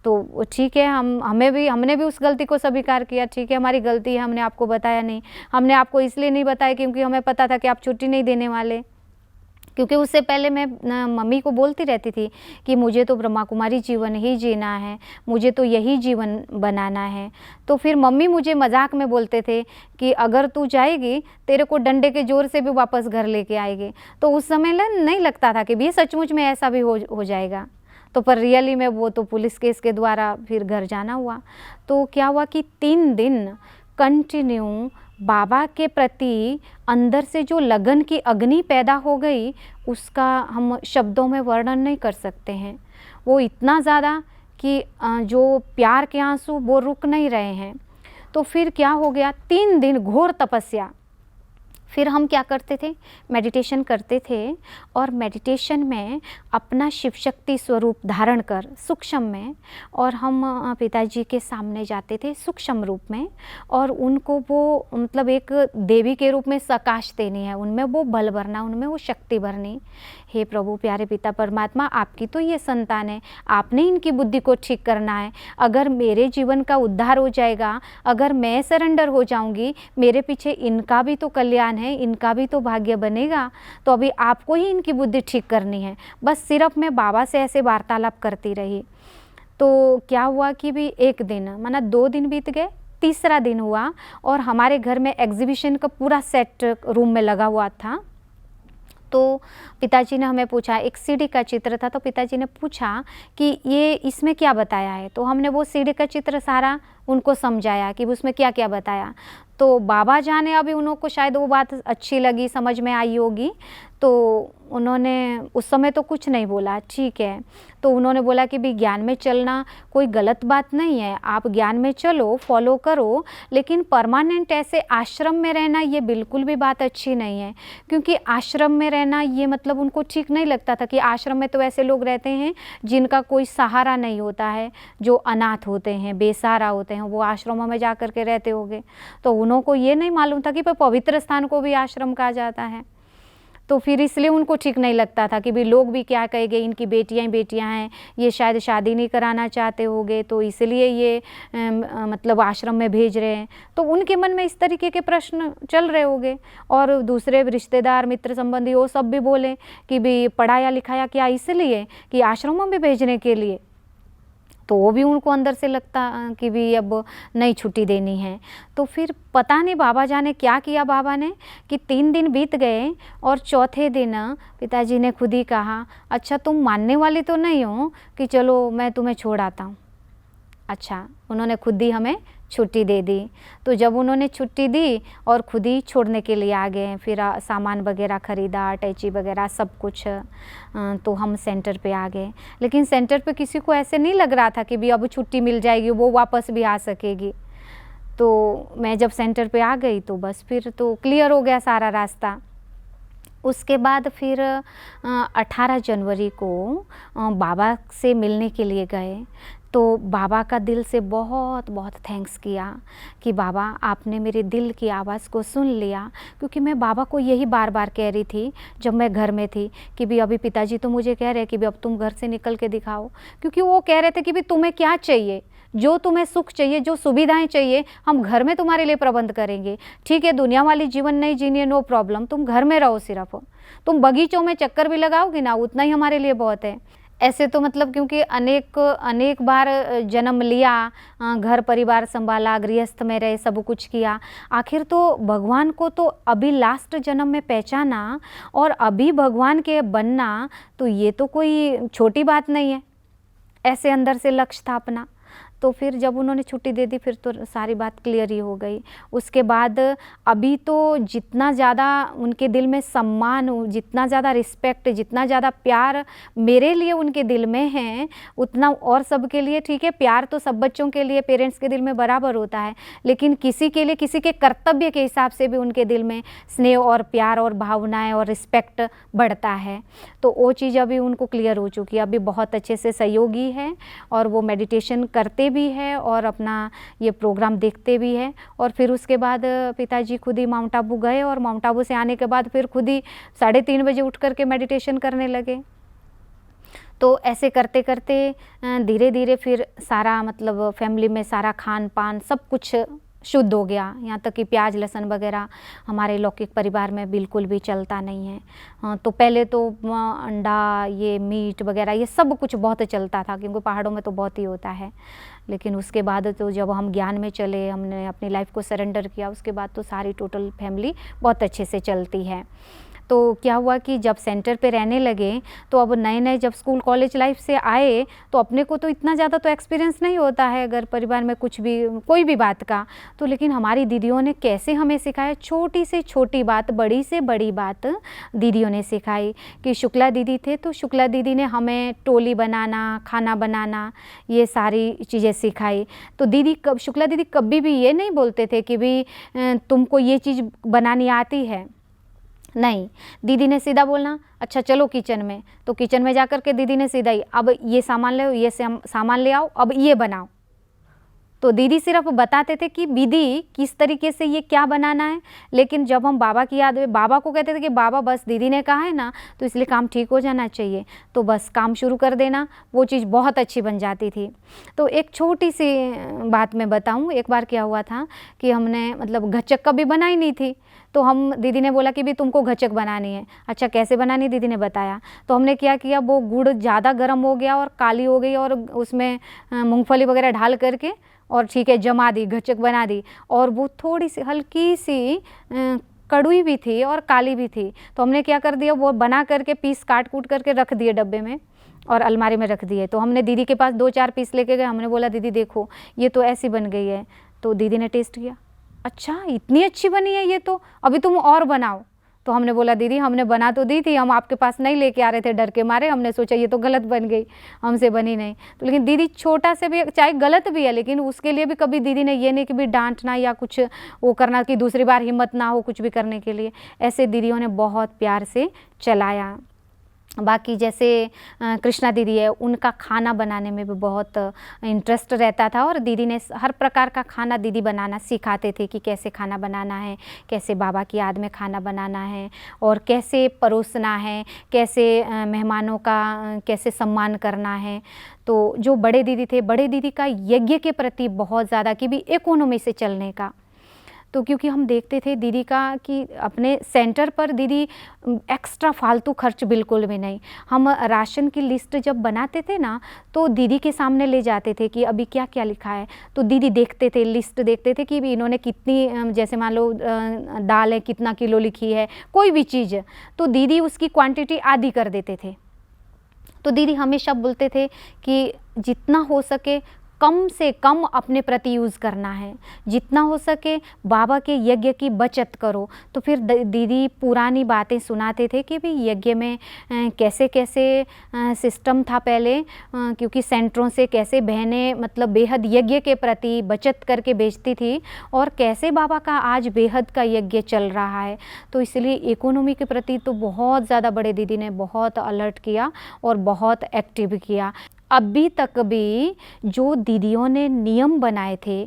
तो ठीक है, हमने भी उस गलती को स्वीकार किया। ठीक है, हमारी गलती है, हमने आपको बताया नहीं। हमने आपको इसलिए नहीं बताया क्योंकि हमें पता था कि आप छुट्टी नहीं देने वाले, क्योंकि उससे पहले मैं मम्मी को बोलती रहती थी कि मुझे तो ब्रह्मा कुमारी जीवन ही जीना है, मुझे तो यही जीवन बनाना है। तो फिर मम्मी मुझे मजाक में बोलते थे कि अगर तू जाएगी तेरे को डंडे के जोर से भी वापस घर लेके आएगी। तो उस समय नहीं लगता था कि भी सचमुच में ऐसा भी हो जाएगा। तो पर रियली में वो तो पुलिस केस के द्वारा फिर घर जाना हुआ। तो क्या हुआ कि 3 दिन कंटिन्यू बाबा के प्रति अंदर से जो लगन की अग्नि पैदा हो गई, उसका हम शब्दों में वर्णन नहीं कर सकते हैं। वो इतना ज़्यादा कि जो प्यार के आंसू वो रुक नहीं रहे हैं। तो फिर क्या हो गया, 3 दिन घोर तपस्या। फिर हम क्या करते थे, मेडिटेशन करते थे और मेडिटेशन में अपना शिव शक्ति स्वरूप धारण कर सूक्ष्म में, और हम पिताजी के सामने जाते थे सूक्ष्म रूप में और उनको वो मतलब एक देवी के रूप में सकाश देनी है, उनमें वो बल भरना, उनमें वो शक्ति भरनी। हे प्रभु प्यारे पिता परमात्मा, आपकी तो ये संतान है, आपने इनकी बुद्धि को ठीक करना है। अगर मेरे जीवन का उद्धार हो जाएगा, अगर मैं सरेंडर हो जाऊंगी, मेरे पीछे इनका भी तो कल्याण है, इनका भी तो भाग्य बनेगा। तो अभी आपको ही इनकी बुद्धि ठीक करनी है। बस सिर्फ मैं बाबा से ऐसे वार्तालाप करती रही। तो क्या हुआ कि भी एक दिन माना 2 दिन बीत गए, तीसरा दिन हुआ और हमारे घर में एग्जीबिशन का पूरा सेट रूम में लगा हुआ था। तो पिताजी ने हमें पूछा, एक सीढ़ी का चित्र था, तो पिताजी ने पूछा कि ये इसमें क्या बताया है। तो हमने वो सीढ़ी का चित्र सारा उनको समझाया कि उसमें क्या क्या बताया। तो बाबा जाने, अभी उनको शायद वो बात अच्छी लगी, समझ में आई होगी, तो उन्होंने उस समय तो कुछ नहीं बोला, ठीक है। तो उन्होंने बोला कि भी ज्ञान में चलना कोई गलत बात नहीं है, आप ज्ञान में चलो, फॉलो करो, लेकिन परमानेंट ऐसे आश्रम में रहना ये बिल्कुल भी बात अच्छी नहीं है। क्योंकि आश्रम में रहना ये मतलब उनको ठीक नहीं लगता था कि आश्रम में तो ऐसे लोग रहते हैं जिनका कोई सहारा नहीं होता है, जो अनाथ होते हैं, बेसहारा होते हैं, वो आश्रमों में जा कर के रहते होंगे। तो उनको ये नहीं मालूम था कि पवित्र स्थान को भी आश्रम कहा जाता है। तो फिर इसलिए उनको ठीक नहीं लगता था कि भी लोग भी क्या कहेंगे, इनकी बेटियां ही बेटियां हैं, ये शायद शादी नहीं कराना चाहते होंगे, तो इसलिए ये मतलब आश्रम में भेज रहे हैं। तो उनके मन में इस तरीके के प्रश्न चल रहे होंगे। और दूसरे रिश्तेदार, मित्र संबंधी वो सब भी बोले कि भी पढ़ाया लिखाया क्या इसलिए कि आश्रमों में भेजने के लिए। तो वो भी उनको अंदर से लगता कि भी अब नई छुट्टी देनी है। तो फिर पता नहीं बाबा जाने क्या किया बाबा ने कि 3 दिन बीत गए और चौथे दिन पिताजी ने खुद ही कहा, अच्छा तुम मानने वाली तो नहीं हो कि चलो मैं तुम्हें छोड़ आता हूँ। अच्छा, उन्होंने खुद ही हमें छुट्टी दे दी। तो जब उन्होंने छुट्टी दी और खुद ही छोड़ने के लिए आ गए, फिर सामान वगैरह ख़रीदा, अटैची वगैरह सब कुछ, तो हम सेंटर पे आ गए। लेकिन सेंटर पे किसी को ऐसे नहीं लग रहा था कि भी अब छुट्टी मिल जाएगी, वो वापस भी आ सकेगी। तो मैं जब सेंटर पे आ गई तो बस फिर तो क्लियर हो गया सारा रास्ता। उसके बाद फिर 18 जनवरी को बाबा से मिलने के लिए गए। तो बाबा का दिल से बहुत बहुत थैंक्स किया कि बाबा आपने मेरे दिल की आवाज़ को सुन लिया। क्योंकि मैं बाबा को यही बार बार कह रही थी जब मैं घर में थी कि भी अभी पिताजी तो मुझे कह रहे हैं कि भी अब तुम घर से निकल के दिखाओ। क्योंकि वो कह रहे थे कि भी तुम्हें क्या चाहिए, जो तुम्हें सुख चाहिए, जो सुविधाएं चाहिए, हम घर में तुम्हारे लिए प्रबंध करेंगे। ठीक है, दुनिया वाली जीवन नहीं जीनी है, नो प्रॉब्लम, तुम घर में रहो, सिर्फ तुम बगीचों में चक्कर भी लगाओगी ना, उतना ही हमारे लिए बहुत है। ऐसे तो मतलब क्योंकि अनेक बार जन्म लिया, घर परिवार संभाला, गृहस्थ में रहे, सब कुछ किया, आखिर तो भगवान को तो अभी लास्ट जन्म में पहचाना और अभी भगवान के बनना, तो ये तो कोई छोटी बात नहीं है। ऐसे अंदर से लक्ष्य था अपना। तो फिर जब उन्होंने छुट्टी दे दी फिर तो सारी बात क्लियर ही हो गई। उसके बाद अभी तो जितना ज़्यादा उनके दिल में सम्मान, जितना ज़्यादा रिस्पेक्ट, जितना ज़्यादा प्यार मेरे लिए उनके दिल में है, उतना और सबके लिए ठीक है। प्यार तो सब बच्चों के लिए पेरेंट्स के दिल में बराबर होता है, लेकिन किसी के लिए किसी के कर्तव्य के हिसाब से भी उनके दिल में स्नेह और प्यार और भावनाएँ और रिस्पेक्ट बढ़ता है। तो वो चीज़ अभी उनको क्लियर हो चुकी है। अभी बहुत अच्छे से सहयोगी है और वो मेडिटेशन करते भी है और अपना ये प्रोग्राम देखते भी है। और फिर उसके बाद पिताजी खुद ही माउंट आबू गए और माउंट आबू से आने के बाद फिर खुद ही 3:30 बजे उठ करके मेडिटेशन करने लगे। तो ऐसे करते करते धीरे धीरे फिर सारा मतलब फैमिली में सारा खान पान सब कुछ शुद्ध हो गया। यहाँ तक कि प्याज लहसुन वगैरह हमारे लौकिक परिवार में बिल्कुल भी चलता नहीं है। तो पहले तो अंडा, ये मीट वगैरह ये सब कुछ बहुत चलता था, क्योंकि पहाड़ों में तो बहुत ही होता है। लेकिन उसके बाद तो जब हम ज्ञान में चले, हमने अपनी लाइफ को सरेंडर किया, उसके बाद तो सारी टोटल फैमिली बहुत अच्छे से चलती है। तो क्या हुआ कि जब सेंटर पे रहने लगे तो अब नए जब स्कूल कॉलेज लाइफ से आए तो अपने को तो इतना ज़्यादा तो एक्सपीरियंस नहीं होता है अगर परिवार में कुछ भी कोई भी बात का। तो लेकिन हमारी दीदियों ने कैसे हमें सिखाया, छोटी से छोटी बात, बड़ी से बड़ी बात दीदियों ने सिखाई। कि शुक्ला दीदी थे तो शुक्ला दीदी ने हमें टोली बनाना, खाना बनाना, ये सारी चीज़ें सिखाई। तो शुक्ला दीदी कभी भी ये नहीं बोलते थे कि भी तुमको ये चीज़ बनानी आती है, नहीं। दीदी ने सीधा बोलना, अच्छा चलो किचन में, तो किचन में जाकर के दीदी ने सीधा ही, अब ये सामान ले आओ, ये सामान ले आओ, अब ये बनाओ। तो दीदी सिर्फ बताते थे कि दीदी किस तरीके से ये क्या बनाना है। लेकिन जब हम बाबा की याद में बाबा को कहते थे कि बाबा बस दीदी ने कहा है ना, तो इसलिए काम ठीक हो जाना चाहिए, तो बस काम शुरू कर देना, वो चीज़ बहुत अच्छी बन जाती थी। तो एक छोटी सी बात मैं बताऊँ, एक बार क्या हुआ था कि हमने मतलब गच्चक कभी बनाई नहीं थी। तो हम दीदी ने बोला कि भी तुमको गच्चक बनानी है। अच्छा कैसे बनानी, दीदी ने बताया। तो हमने क्या किया, वो गुड़ ज़्यादा गर्म हो गया और काली हो गई और उसमें मूंगफली वगैरह डाल करके और ठीक है जमा दी, गचक बना दी, और वो थोड़ी सी हल्की सी कड़वी भी थी और काली भी थी। तो हमने क्या कर दिया, वो बना करके पीस काट कूट करके रख दिए डब्बे में और अलमारी में रख दिए। तो हमने दीदी के पास 2-4 पीस लेके गए, हमने बोला दीदी देखो ये तो ऐसी बन गई है। तो दीदी ने टेस्ट किया, अच्छा इतनी अच्छी बनी है ये तो, अभी तुम और बनाओ। तो हमने बोला दीदी हमने बना तो दी थी, हम आपके पास नहीं लेके आ रहे थे डर के मारे, हमने सोचा ये तो गलत बन गई, हमसे बनी नहीं। तो लेकिन दीदी छोटा से भी चाहे गलत भी है, लेकिन उसके लिए भी कभी दीदी ने ये नहीं कि भी डांटना या कुछ वो करना कि दूसरी बार हिम्मत ना हो कुछ भी करने के लिए। ऐसे दीदियों ने बहुत प्यार से चलाया। बाकी जैसे कृष्णा दीदी है, उनका खाना बनाने में भी बहुत इंटरेस्ट रहता था और दीदी ने हर प्रकार का खाना दीदी बनाना सिखाते थे कि कैसे खाना बनाना है, कैसे बाबा की याद में खाना बनाना है और कैसे परोसना है, कैसे मेहमानों का कैसे सम्मान करना है। तो जो बड़े दीदी थे, बड़े दीदी का यज्ञ के प्रति बहुत ज़्यादा कि भी इकोनॉमी से चलने का। तो क्योंकि हम देखते थे दीदी का कि अपने सेंटर पर दीदी एक्स्ट्रा फालतू खर्च बिल्कुल भी नहीं। हम राशन की लिस्ट जब बनाते थे ना, तो दीदी के सामने ले जाते थे कि अभी क्या क्या लिखा है। तो दीदी देखते थे, लिस्ट देखते थे कि भी इन्होंने कितनी, जैसे मान लो दाल है कितना किलो लिखी है, कोई भी चीज़, तो दीदी उसकी क्वांटिटी आधी कर देते थे। तो दीदी हमेशा बोलते थे कि जितना हो सके कम से कम अपने प्रति यूज़ करना है, जितना हो सके बाबा के यज्ञ की बचत करो। तो फिर दीदी पुरानी बातें सुनाते थे कि भी यज्ञ में कैसे कैसे सिस्टम था पहले, क्योंकि सेंटरों से कैसे बहनें मतलब बेहद यज्ञ के प्रति बचत करके बेचती थी और कैसे बाबा का आज बेहद का यज्ञ चल रहा है। तो इसलिए इकोनॉमी के प्रति तो बहुत ज़्यादा बड़े दीदी ने बहुत अलर्ट किया और बहुत एक्टिव किया। अभी तक भी जो दीदियों ने नियम बनाए थे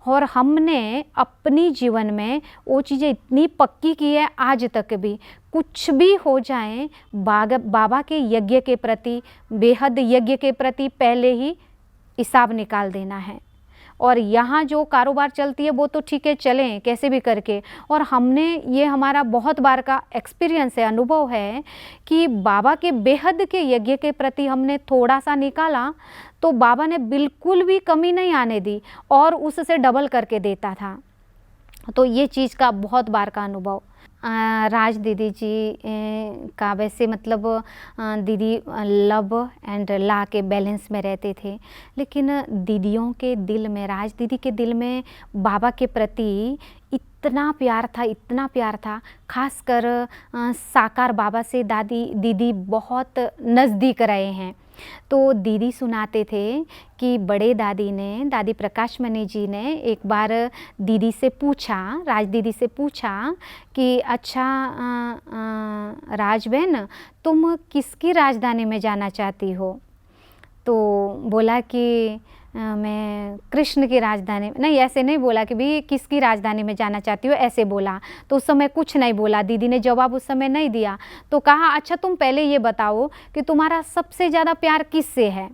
और हमने अपनी जीवन में वो चीज़ें इतनी पक्की की है, आज तक भी कुछ भी हो जाए बाबा के यज्ञ के प्रति, बेहद यज्ञ के प्रति पहले ही हिसाब निकाल देना है। और यहाँ जो कारोबार चलती है वो तो ठीक है चलें कैसे भी करके। और हमने ये हमारा बहुत बार का एक्सपीरियंस है, अनुभव है कि बाबा के बेहद के यज्ञ के प्रति हमने थोड़ा सा निकाला तो बाबा ने बिल्कुल भी कमी नहीं आने दी और उससे डबल करके देता था। तो ये चीज़ का बहुत बार का अनुभव। राज दीदी जी का वैसे मतलब दीदी लव एंड ला के बैलेंस में रहते थे, लेकिन दीदियों के दिल में, राज दीदी के दिल में बाबा के प्रति इतना प्यार था, इतना प्यार था। खासकर साकार बाबा से दीदी बहुत नज़दीक रहे हैं। तो दीदी सुनाते थे कि बड़े दादी प्रकाश मणि जी ने एक बार दीदी से पूछा, राज दीदी से पूछा कि अच्छा राज बहन तुम किसकी राजधानी में जाना चाहती हो? तो बोला कि मैं कृष्ण की राजधानी, नहीं ऐसे नहीं बोला कि भी किसकी राजधानी में जाना चाहती हो, ऐसे बोला। तो उस समय कुछ नहीं बोला, दीदी ने जवाब उस समय नहीं दिया। तो कहा अच्छा तुम पहले ये बताओ कि तुम्हारा सबसे ज़्यादा प्यार किससे है,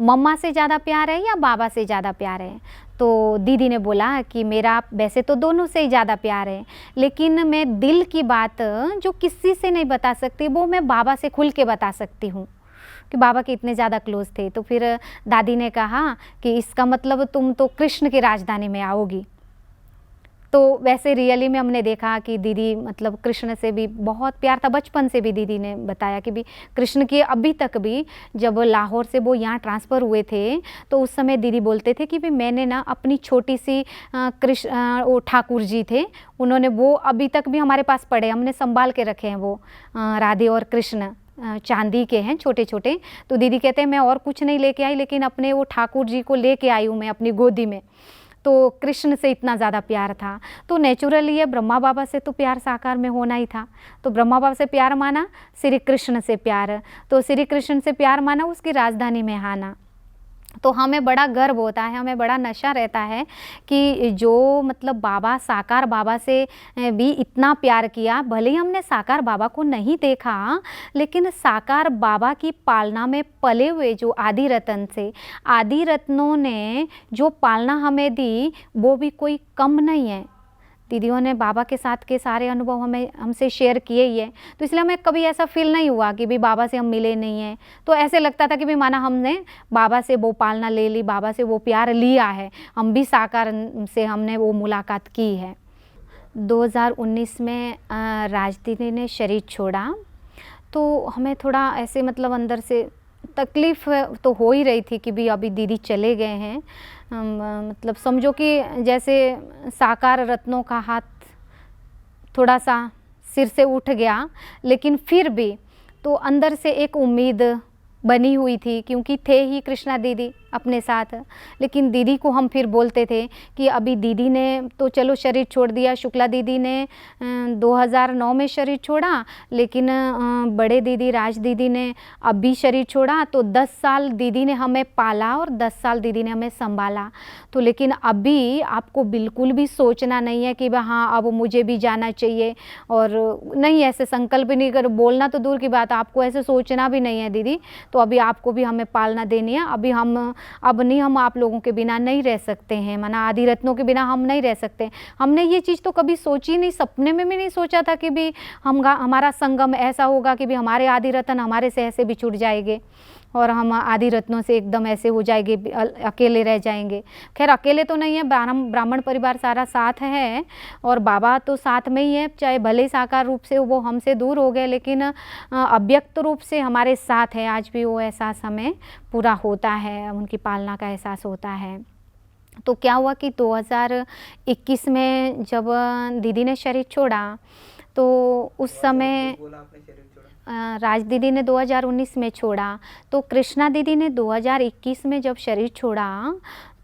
मम्मा से ज़्यादा प्यार है या बाबा से ज़्यादा प्यार है? तो दीदी ने बोला कि मेरा वैसे तो दोनों से ही ज़्यादा प्यार है, लेकिन मैं दिल की बात जो किसी से नहीं बता सकती वो मैं बाबा से खुल के बता सकती हूँ कि बाबा के इतने ज़्यादा क्लोज थे। तो फिर दादी ने कहा कि इसका मतलब तुम तो कृष्ण की राजधानी में आओगी। तो वैसे रियली में हमने देखा कि दीदी मतलब कृष्ण से भी बहुत प्यार था, बचपन से भी दीदी ने बताया कि भी कृष्ण की अभी तक भी, जब लाहौर से वो यहाँ ट्रांसफ़र हुए थे तो उस समय दीदी बोलते थे कि भी मैंने ना अपनी छोटी सी कृष्ण वो ठाकुर जी थे, उन्होंने वो अभी तक भी हमारे पास पड़े, हमने संभाल के रखे हैं। वो राधे और कृष्ण चांदी के हैं छोटे छोटे। तो दीदी कहते हैं मैं और कुछ नहीं लेके आई, लेकिन अपने वो ठाकुर जी को लेके आई हूँ मैं अपनी गोदी में। तो कृष्ण से इतना ज़्यादा प्यार था। तो नेचुरली ये ब्रह्मा बाबा से तो प्यार साकार में होना ही था। तो ब्रह्मा बाबा से प्यार माना, श्री कृष्ण से प्यार, तो श्री कृष्ण से प्यार माना, उसकी राजधानी में आना। तो हमें बड़ा गर्व होता है, हमें बड़ा नशा रहता है कि जो मतलब बाबा साकार बाबा से भी इतना प्यार किया। भले ही हमने साकार बाबा को नहीं देखा, लेकिन साकार बाबा की पालना में पले हुए जो आदि रत्न से, आदि रत्नों ने जो पालना हमें दी वो भी कोई कम नहीं है। दीदियों ने बाबा के साथ के सारे अनुभव हमसे शेयर किए ही है, तो इसलिए हमें कभी ऐसा फील नहीं हुआ कि भाई बाबा से हम मिले नहीं हैं। तो ऐसे लगता था कि भाई माना हमने बाबा से वो पालना ले ली, बाबा से वो प्यार लिया है, हम भी साकार से हमने वो मुलाकात की है। 2019 में राज दीदी ने शरीर छोड़ा, तो हमें थोड़ा ऐसे मतलब अंदर से तकलीफ़ तो हो ही रही थी कि भी अभी दीदी चले गए हैं। मतलब समझो कि जैसे साकार रत्नों का हाथ थोड़ा सा सिर से उठ गया, लेकिन फिर भी तो अंदर से एक उम्मीद बनी हुई थी, क्योंकि थे ही कृष्णा दीदी अपने साथ। लेकिन दीदी को हम फिर बोलते थे कि अभी दीदी ने तो चलो शरीर छोड़ दिया, शुक्ला दीदी ने 2009 में शरीर छोड़ा, लेकिन बड़े दीदी राज दीदी ने अभी शरीर छोड़ा, तो 10 साल दीदी ने हमें पाला और 10 साल दीदी ने हमें संभाला। तो लेकिन अभी आपको बिल्कुल भी सोचना नहीं है कि हाँ अब मुझे भी जाना चाहिए, और नहीं ऐसे संकल्प नहीं कर, बोलना तो दूर की बात, आपको ऐसे सोचना भी नहीं है दीदी, तो अभी आपको भी हमें पालना देनी है। अभी अब नहीं, हम आप लोगों के बिना नहीं रह सकते हैं, माना आदि रत्नों के बिना हम नहीं रह सकते। हमने ये चीज़ तो कभी सोची नहीं, सपने में भी नहीं सोचा था कि भी हमारा संगम ऐसा होगा कि भी हमारे आदि रत्न हमारे से ऐसे बिछुड़ जाएंगे और हम आदि रत्नों से एकदम ऐसे हो जाएंगे, अकेले रह जाएंगे। खैर अकेले तो नहीं है, ब्राह्मण परिवार सारा साथ है और बाबा तो साथ में ही है, चाहे भले साकार रूप से वो हमसे दूर हो गए, लेकिन अव्यक्त रूप से हमारे साथ है। आज भी वो एहसास हमें पूरा होता है, उनकी पालना का एहसास होता है। तो क्या हुआ कि 2021 में जब दीदी ने शरीर छोड़ा, तो उस समय राज दीदी ने 2019 में छोड़ा, तो कृष्णा दीदी ने 2021 में जब शरीर छोड़ा,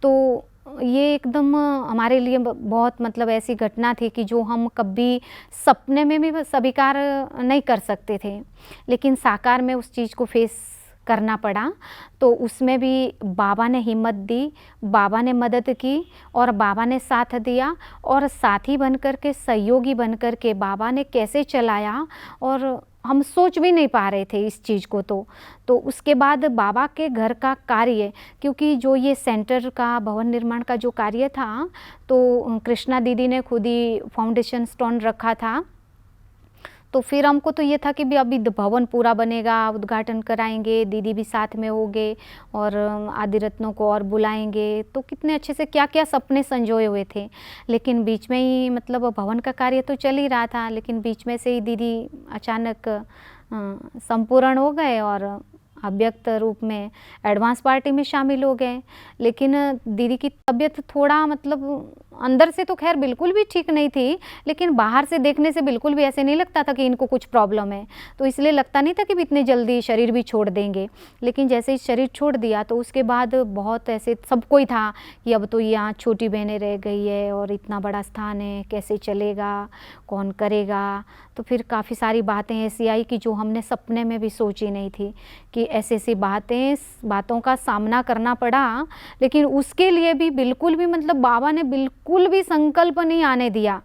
तो ये एकदम हमारे लिए बहुत मतलब ऐसी घटना थी कि जो हम कभी सपने में भी स्वीकार नहीं कर सकते थे, लेकिन साकार में उस चीज़ को फेस करना पड़ा। तो उसमें भी बाबा ने हिम्मत दी, बाबा ने मदद की और बाबा ने साथ दिया, और साथी बनकर के, सहयोगी बनकर के बाबा ने कैसे चलाया, और हम सोच भी नहीं पा रहे थे इस चीज़ को। तो उसके बाद बाबा के घर का कार्य, क्योंकि जो ये सेंटर का भवन निर्माण का जो कार्य था, तो कृष्णा दीदी ने खुद ही फाउंडेशन स्टोन रखा था। तो फिर हमको तो ये था कि भी अभी भवन पूरा बनेगा, उद्घाटन कराएंगे, दीदी भी साथ में होंगे और आदि रत्नों को और बुलाएंगे, तो कितने अच्छे से क्या क्या सपने संजोए हुए थे। लेकिन बीच में ही मतलब भवन का कार्य तो चल ही रहा था, लेकिन बीच में से ही दीदी अचानक संपूर्ण हो गए और अव्यक्त रूप में एडवांस पार्टी में शामिल हो गए। लेकिन दीदी की तबीयत थोड़ा मतलब अंदर से तो खैर बिल्कुल भी ठीक नहीं थी, लेकिन बाहर से देखने से बिल्कुल भी ऐसे नहीं लगता था कि इनको कुछ प्रॉब्लम है, तो इसलिए लगता नहीं था कि इतने जल्दी शरीर भी छोड़ देंगे। लेकिन जैसे ही शरीर छोड़ दिया, तो उसके बाद बहुत ऐसे सबको ही था कि अब तो यहाँ छोटी बहनें रह गई है और इतना बड़ा स्थान है, कैसे चलेगा, कौन करेगा। तो फिर काफ़ी सारी बातें ऐसी आई कि जो हमने सपने में भी सोची नहीं थी, कि ऐसी ऐसी बातों का सामना करना पड़ा। लेकिन उसके लिए भी बिल्कुल भी मतलब बाबा ने बिल्कुल भी संकल्प नहीं आने दिया।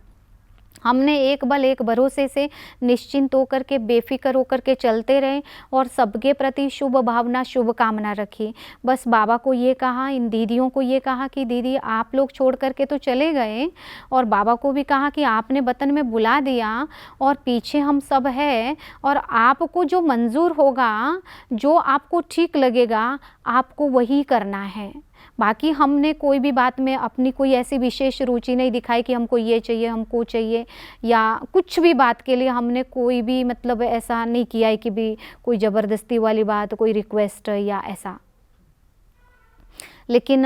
हमने एक बल एक भरोसे से निश्चिंत होकर के, बेफिक्र होकर के चलते रहे और सबके प्रति शुभ भावना, शुभ कामना रखी। बस बाबा को ये कहा, इन दीदियों को ये कहा कि दीदी आप लोग छोड़ करके तो चले गए, और बाबा को भी कहा कि आपने वतन में बुला दिया और पीछे हम सब है, और आपको जो मंजूर होगा, जो आपको ठीक लगेगा, आपको वही करना है। बाकी हमने कोई भी बात में अपनी कोई ऐसी विशेष रुचि नहीं दिखाई कि हमको ये चाहिए, हमको चाहिए, या कुछ भी बात के लिए हमने कोई भी मतलब ऐसा नहीं किया है कि भी कोई ज़बरदस्ती वाली बात, कोई रिक्वेस्ट या ऐसा। लेकिन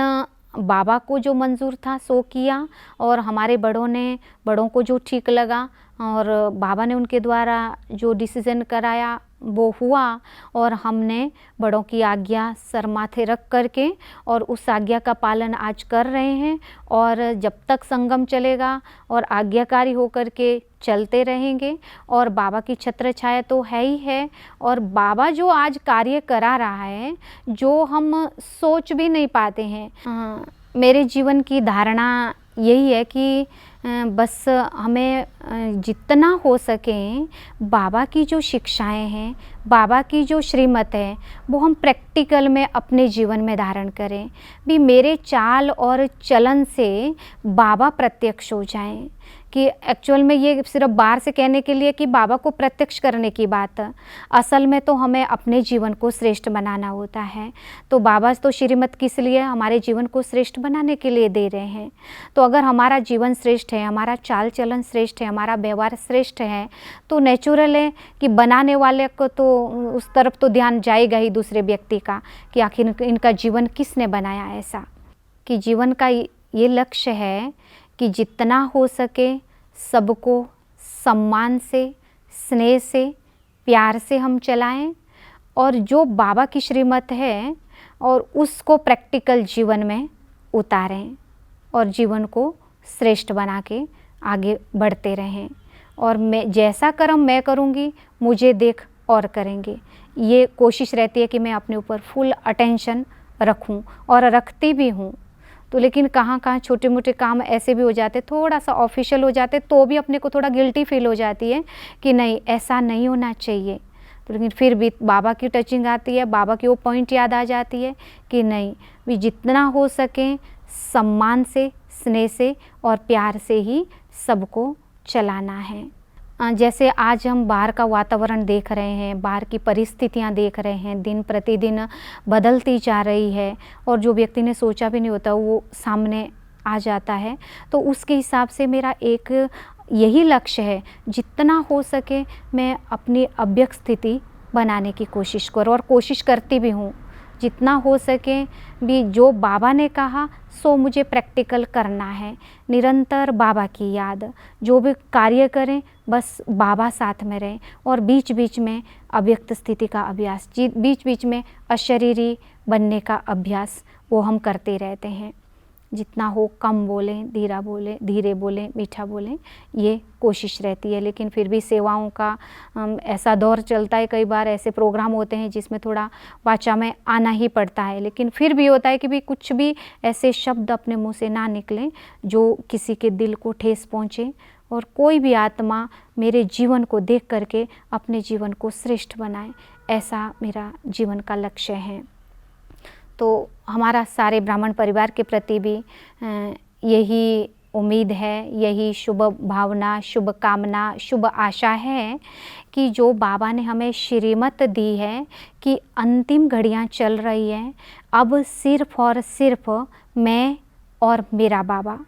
बाबा को जो मंजूर था सो किया, और हमारे बड़ों को जो ठीक लगा और बाबा ने उनके द्वारा जो डिसीज़न कराया वो हुआ, और हमने बड़ों की आज्ञा सर माथे रख करके और उस आज्ञा का पालन आज कर रहे हैं। और जब तक संगम चलेगा और आज्ञाकारी होकर के चलते रहेंगे, और बाबा की छत्र छाया तो है ही है, और बाबा जो आज कार्य करा रहा है, जो हम सोच भी नहीं पाते हैं। मेरे जीवन की धारणा यही है कि बस हमें जितना हो सके बाबा की जो शिक्षाएं हैं, बाबा की जो श्रीमत है, वो हम प्रैक्टिकल में अपने जीवन में धारण करें। भी मेरे चाल और चलन से बाबा प्रत्यक्ष हो जाएं, कि एक्चुअल में ये सिर्फ बाहर से कहने के लिए कि बाबा को प्रत्यक्ष करने की बात है, असल में तो हमें अपने जीवन को श्रेष्ठ बनाना होता है। तो बाबा तो श्रीमत किस लिए, हमारे जीवन को श्रेष्ठ बनाने के लिए दे रहे हैं। तो अगर हमारा जीवन श्रेष्ठ है, हमारा चाल चलन श्रेष्ठ है, हमारा व्यवहार श्रेष्ठ है, तो नेचुरल है कि बनाने वाले को तो उस तरफ तो ध्यान जाएगा ही दूसरे व्यक्ति का, कि आखिर इनका जीवन किसने बनाया ऐसा। कि जीवन का ये लक्ष्य है कि जितना हो सके सबको सम्मान से, स्नेह से, प्यार से हम चलाएं, और जो बाबा की श्रीमत है और उसको प्रैक्टिकल जीवन में उतारें और जीवन को श्रेष्ठ बना के आगे बढ़ते रहें। और मैं जैसा कर्म मैं करूँगी मुझे देख और करेंगे, ये कोशिश रहती है कि मैं अपने ऊपर फुल अटेंशन रखूं, और रखती भी हूँ। तो लेकिन कहाँ कहाँ छोटे मोटे काम ऐसे भी हो जाते, थोड़ा सा ऑफिशियल हो जाते, तो भी अपने को थोड़ा गिल्टी फील हो जाती है कि नहीं ऐसा नहीं होना चाहिए। तो लेकिन फिर भी बाबा की टचिंग आती है, बाबा की वो पॉइंट याद आ जाती है कि नहीं भी जितना हो सके सम्मान से, स्नेह से और प्यार से ही सबको चलाना है। जैसे आज हम बाहर का वातावरण देख रहे हैं, बाहर की परिस्थितियां देख रहे हैं, दिन प्रतिदिन बदलती जा रही है, और जो व्यक्ति ने सोचा भी नहीं होता वो सामने आ जाता है। तो उसके हिसाब से मेरा एक यही लक्ष्य है, जितना हो सके मैं अपनी अव्यक्त स्थिति बनाने की कोशिश करूँ, और कोशिश करती भी हूँ। जितना हो सके भी जो बाबा ने कहा सो मुझे प्रैक्टिकल करना है। निरंतर बाबा की याद, जो भी कार्य करें बस बाबा साथ में रहें, और बीच बीच में अव्यक्त स्थिति का अभ्यास, बीच बीच में अशरीरी बनने का अभ्यास वो हम करते रहते हैं। जितना हो कम बोलें, धीरे बोलें, मीठा बोलें, ये कोशिश रहती है। लेकिन फिर भी सेवाओं का ऐसा दौर चलता है, कई बार ऐसे प्रोग्राम होते हैं जिसमें थोड़ा वाचा में आना ही पड़ता है। लेकिन फिर भी होता है कि भी कुछ भी ऐसे शब्द अपने मुंह से ना निकलें जो किसी के दिल को ठेस पहुँचे, और कोई भी आत्मा मेरे जीवन को देख करके अपने जीवन को श्रेष्ठ बनाए, ऐसा मेरा जीवन का लक्ष्य है। तो हमारा सारे ब्राह्मण परिवार के प्रति भी यही उम्मीद है, यही शुभ भावना, शुभ कामना, शुभ आशा है कि जो बाबा ने हमें श्रीमत दी है कि अंतिम घड़ियां चल रही हैं, अब सिर्फ और सिर्फ मैं और मेरा बाबा।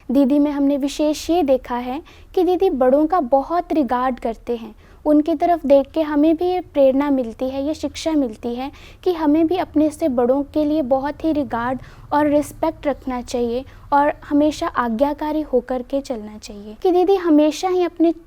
दीदी में हमने विशेष ये देखा है कि दीदी बड़ों का बहुत रिगार्ड करते हैं। उनकी तरफ देख के हमें भी ये प्रेरणा मिलती है, ये शिक्षा मिलती है कि हमें भी अपने से बड़ों के लिए बहुत ही रिगार्ड और रिस्पेक्ट रखना चाहिए, और हमेशा आज्ञाकारी होकर के चलना चाहिए। कि दीदी हमेशा ही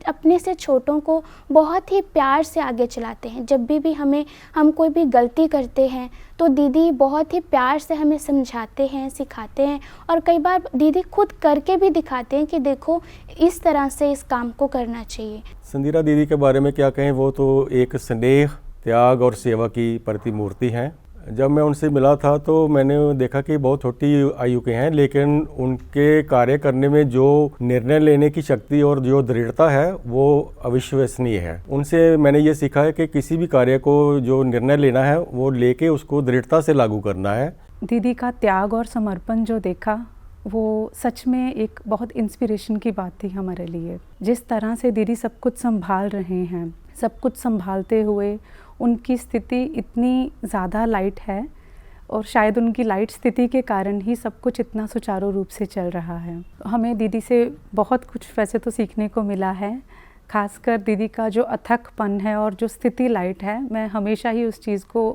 अपने से छोटों को बहुत ही प्यार से आगे चलाते हैं। जब भी हम कोई भी गलती करते हैं तो दीदी बहुत ही प्यार से हमें समझाते हैं, सिखाते हैं, और कई बार दीदी खुद करके भी दिखाते हैं कि देखो इस तरह से इस काम को करना चाहिए। संदीरा दीदी के बारे में क्या कहें, वो तो एक स्नेह, त्याग और सेवा की प्रतिमूर्ति हैं। जब मैं उनसे मिला था तो मैंने देखा कि बहुत छोटी आयु के हैं, लेकिन उनके कार्य करने में जो निर्णय लेने की शक्ति और जो दृढ़ता है वो अविश्वसनीय है। उनसे मैंने ये सीखा है कि किसी भी कार्य को जो निर्णय लेना है वो लेके उसको दृढ़ता से लागू करना है। दीदी का त्याग और समर्पण जो देखा वो सच में एक बहुत इंस्पिरेशन की बात थी हमारे लिए। जिस तरह से दीदी सब कुछ संभाल रहे हैं, सब कुछ संभालते हुए उनकी स्थिति इतनी ज़्यादा लाइट है, और शायद उनकी लाइट स्थिति के कारण ही सब कुछ इतना सुचारू रूप से चल रहा है। हमें दीदी से बहुत कुछ वैसे तो सीखने को मिला है, खासकर दीदी का जो अथकपन है और जो स्थिति लाइट है। मैं हमेशा ही उस चीज़ को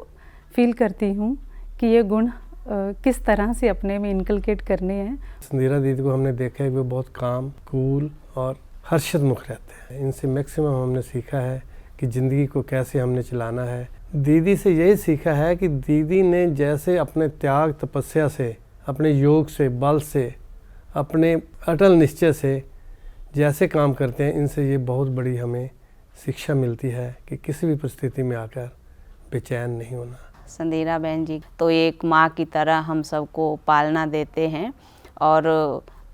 फील करती हूँ कि ये गुण किस तरह से अपने में इनकलकेट करने हैं। संदीरा दीदी को हमने देखा है कि वो बहुत काम, कूल और हर्षदमुख रहते हैं। इनसे मैक्सिमम हमने सीखा है कि ज़िंदगी को कैसे हमने चलाना है। दीदी से यही सीखा है कि दीदी ने जैसे अपने त्याग, तपस्या से, अपने योग से, बल से, अपने अटल निश्चय से जैसे काम करते हैं, इनसे ये बहुत बड़ी हमें शिक्षा मिलती है कि किसी भी परिस्थिति में आकर बेचैन नहीं होना। संदीरा बहन जी तो एक माँ की तरह हम सबको पालना देते हैं, और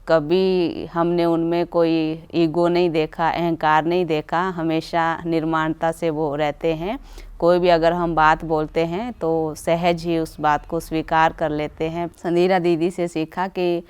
कभी हमने उनमें कोई ईगो नहीं देखा, अहंकार नहीं देखा। हमेशा निर्माणता से वो रहते हैं। कोई भी अगर हम बात बोलते हैं तो सहज ही उस बात को स्वीकार कर लेते हैं। संदीरा दीदी से सीखा कि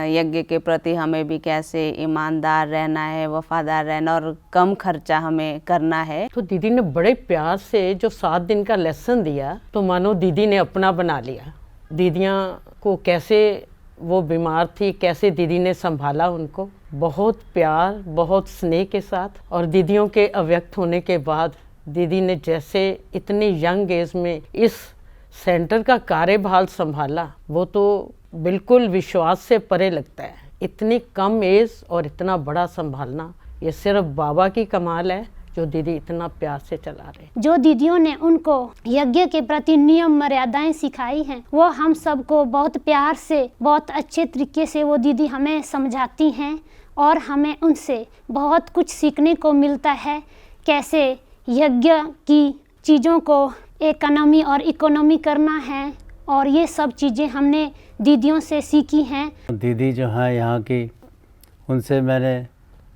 यज्ञ के प्रति हमें भी कैसे ईमानदार रहना है, वफादार रहना और कम खर्चा हमें करना है। तो दीदी ने बड़े प्यार से जो 7 दिन का लेसन दिया तो मानो दीदी ने अपना बना लिया। दीदियाँ को कैसे, वो बीमार थी, कैसे दीदी ने संभाला उनको, बहुत प्यार, बहुत स्नेह के साथ। और दीदियों के अव्यक्त होने के बाद दीदी ने जैसे इतने यंग एज में इस सेंटर का कार्यभार संभाला, वो तो बिल्कुल विश्वास से परे लगता है। इतनी कम एज और इतना बड़ा संभालना, ये सिर्फ बाबा की कमाल है जो दीदी इतना प्यार से चला रहे। जो दीदियों ने उनको यज्ञ के प्रति नियम मर्यादाएं सिखाई हैं, वो हम सबको बहुत प्यार से, बहुत अच्छे तरीके से वो दीदी हमें समझाती हैं और हमें उनसे बहुत कुछ सीखने को मिलता है। कैसे यज्ञ की चीज़ों को इकोनॉमी और इकोनॉमी करना है, और ये सब चीज़ें हमने दीदियों से सीखी हैं। दीदी जो हैं यहाँ की, उनसे मैंने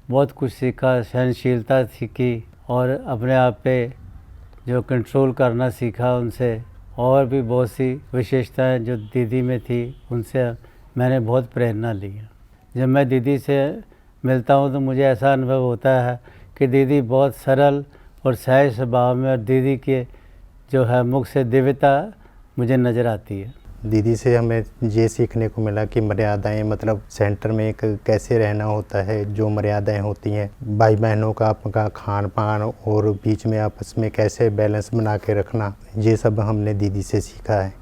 बहुत कुछ सीखा, सहनशीलता सीखी और अपने आप पे जो कंट्रोल करना सीखा उनसे। और भी बहुत सी विशेषताएं जो दीदी में थी, उनसे मैंने बहुत प्रेरणा ली है। जब मैं दीदी से मिलता हूँ तो मुझे ऐसा अनुभव होता है कि दीदी बहुत सरल और सहज स्वभाव में, और दीदी के जो है मुख से दिव्यता मुझे नज़र आती है। दीदी से हमें ये सीखने को मिला कि मर्यादाएं, मतलब सेंटर में एक कैसे रहना होता है, जो मर्यादाएं होती हैं, भाई बहनों का आपका खान पान और बीच में आपस में कैसे बैलेंस बना के रखना, ये सब हमने दीदी से सीखा है।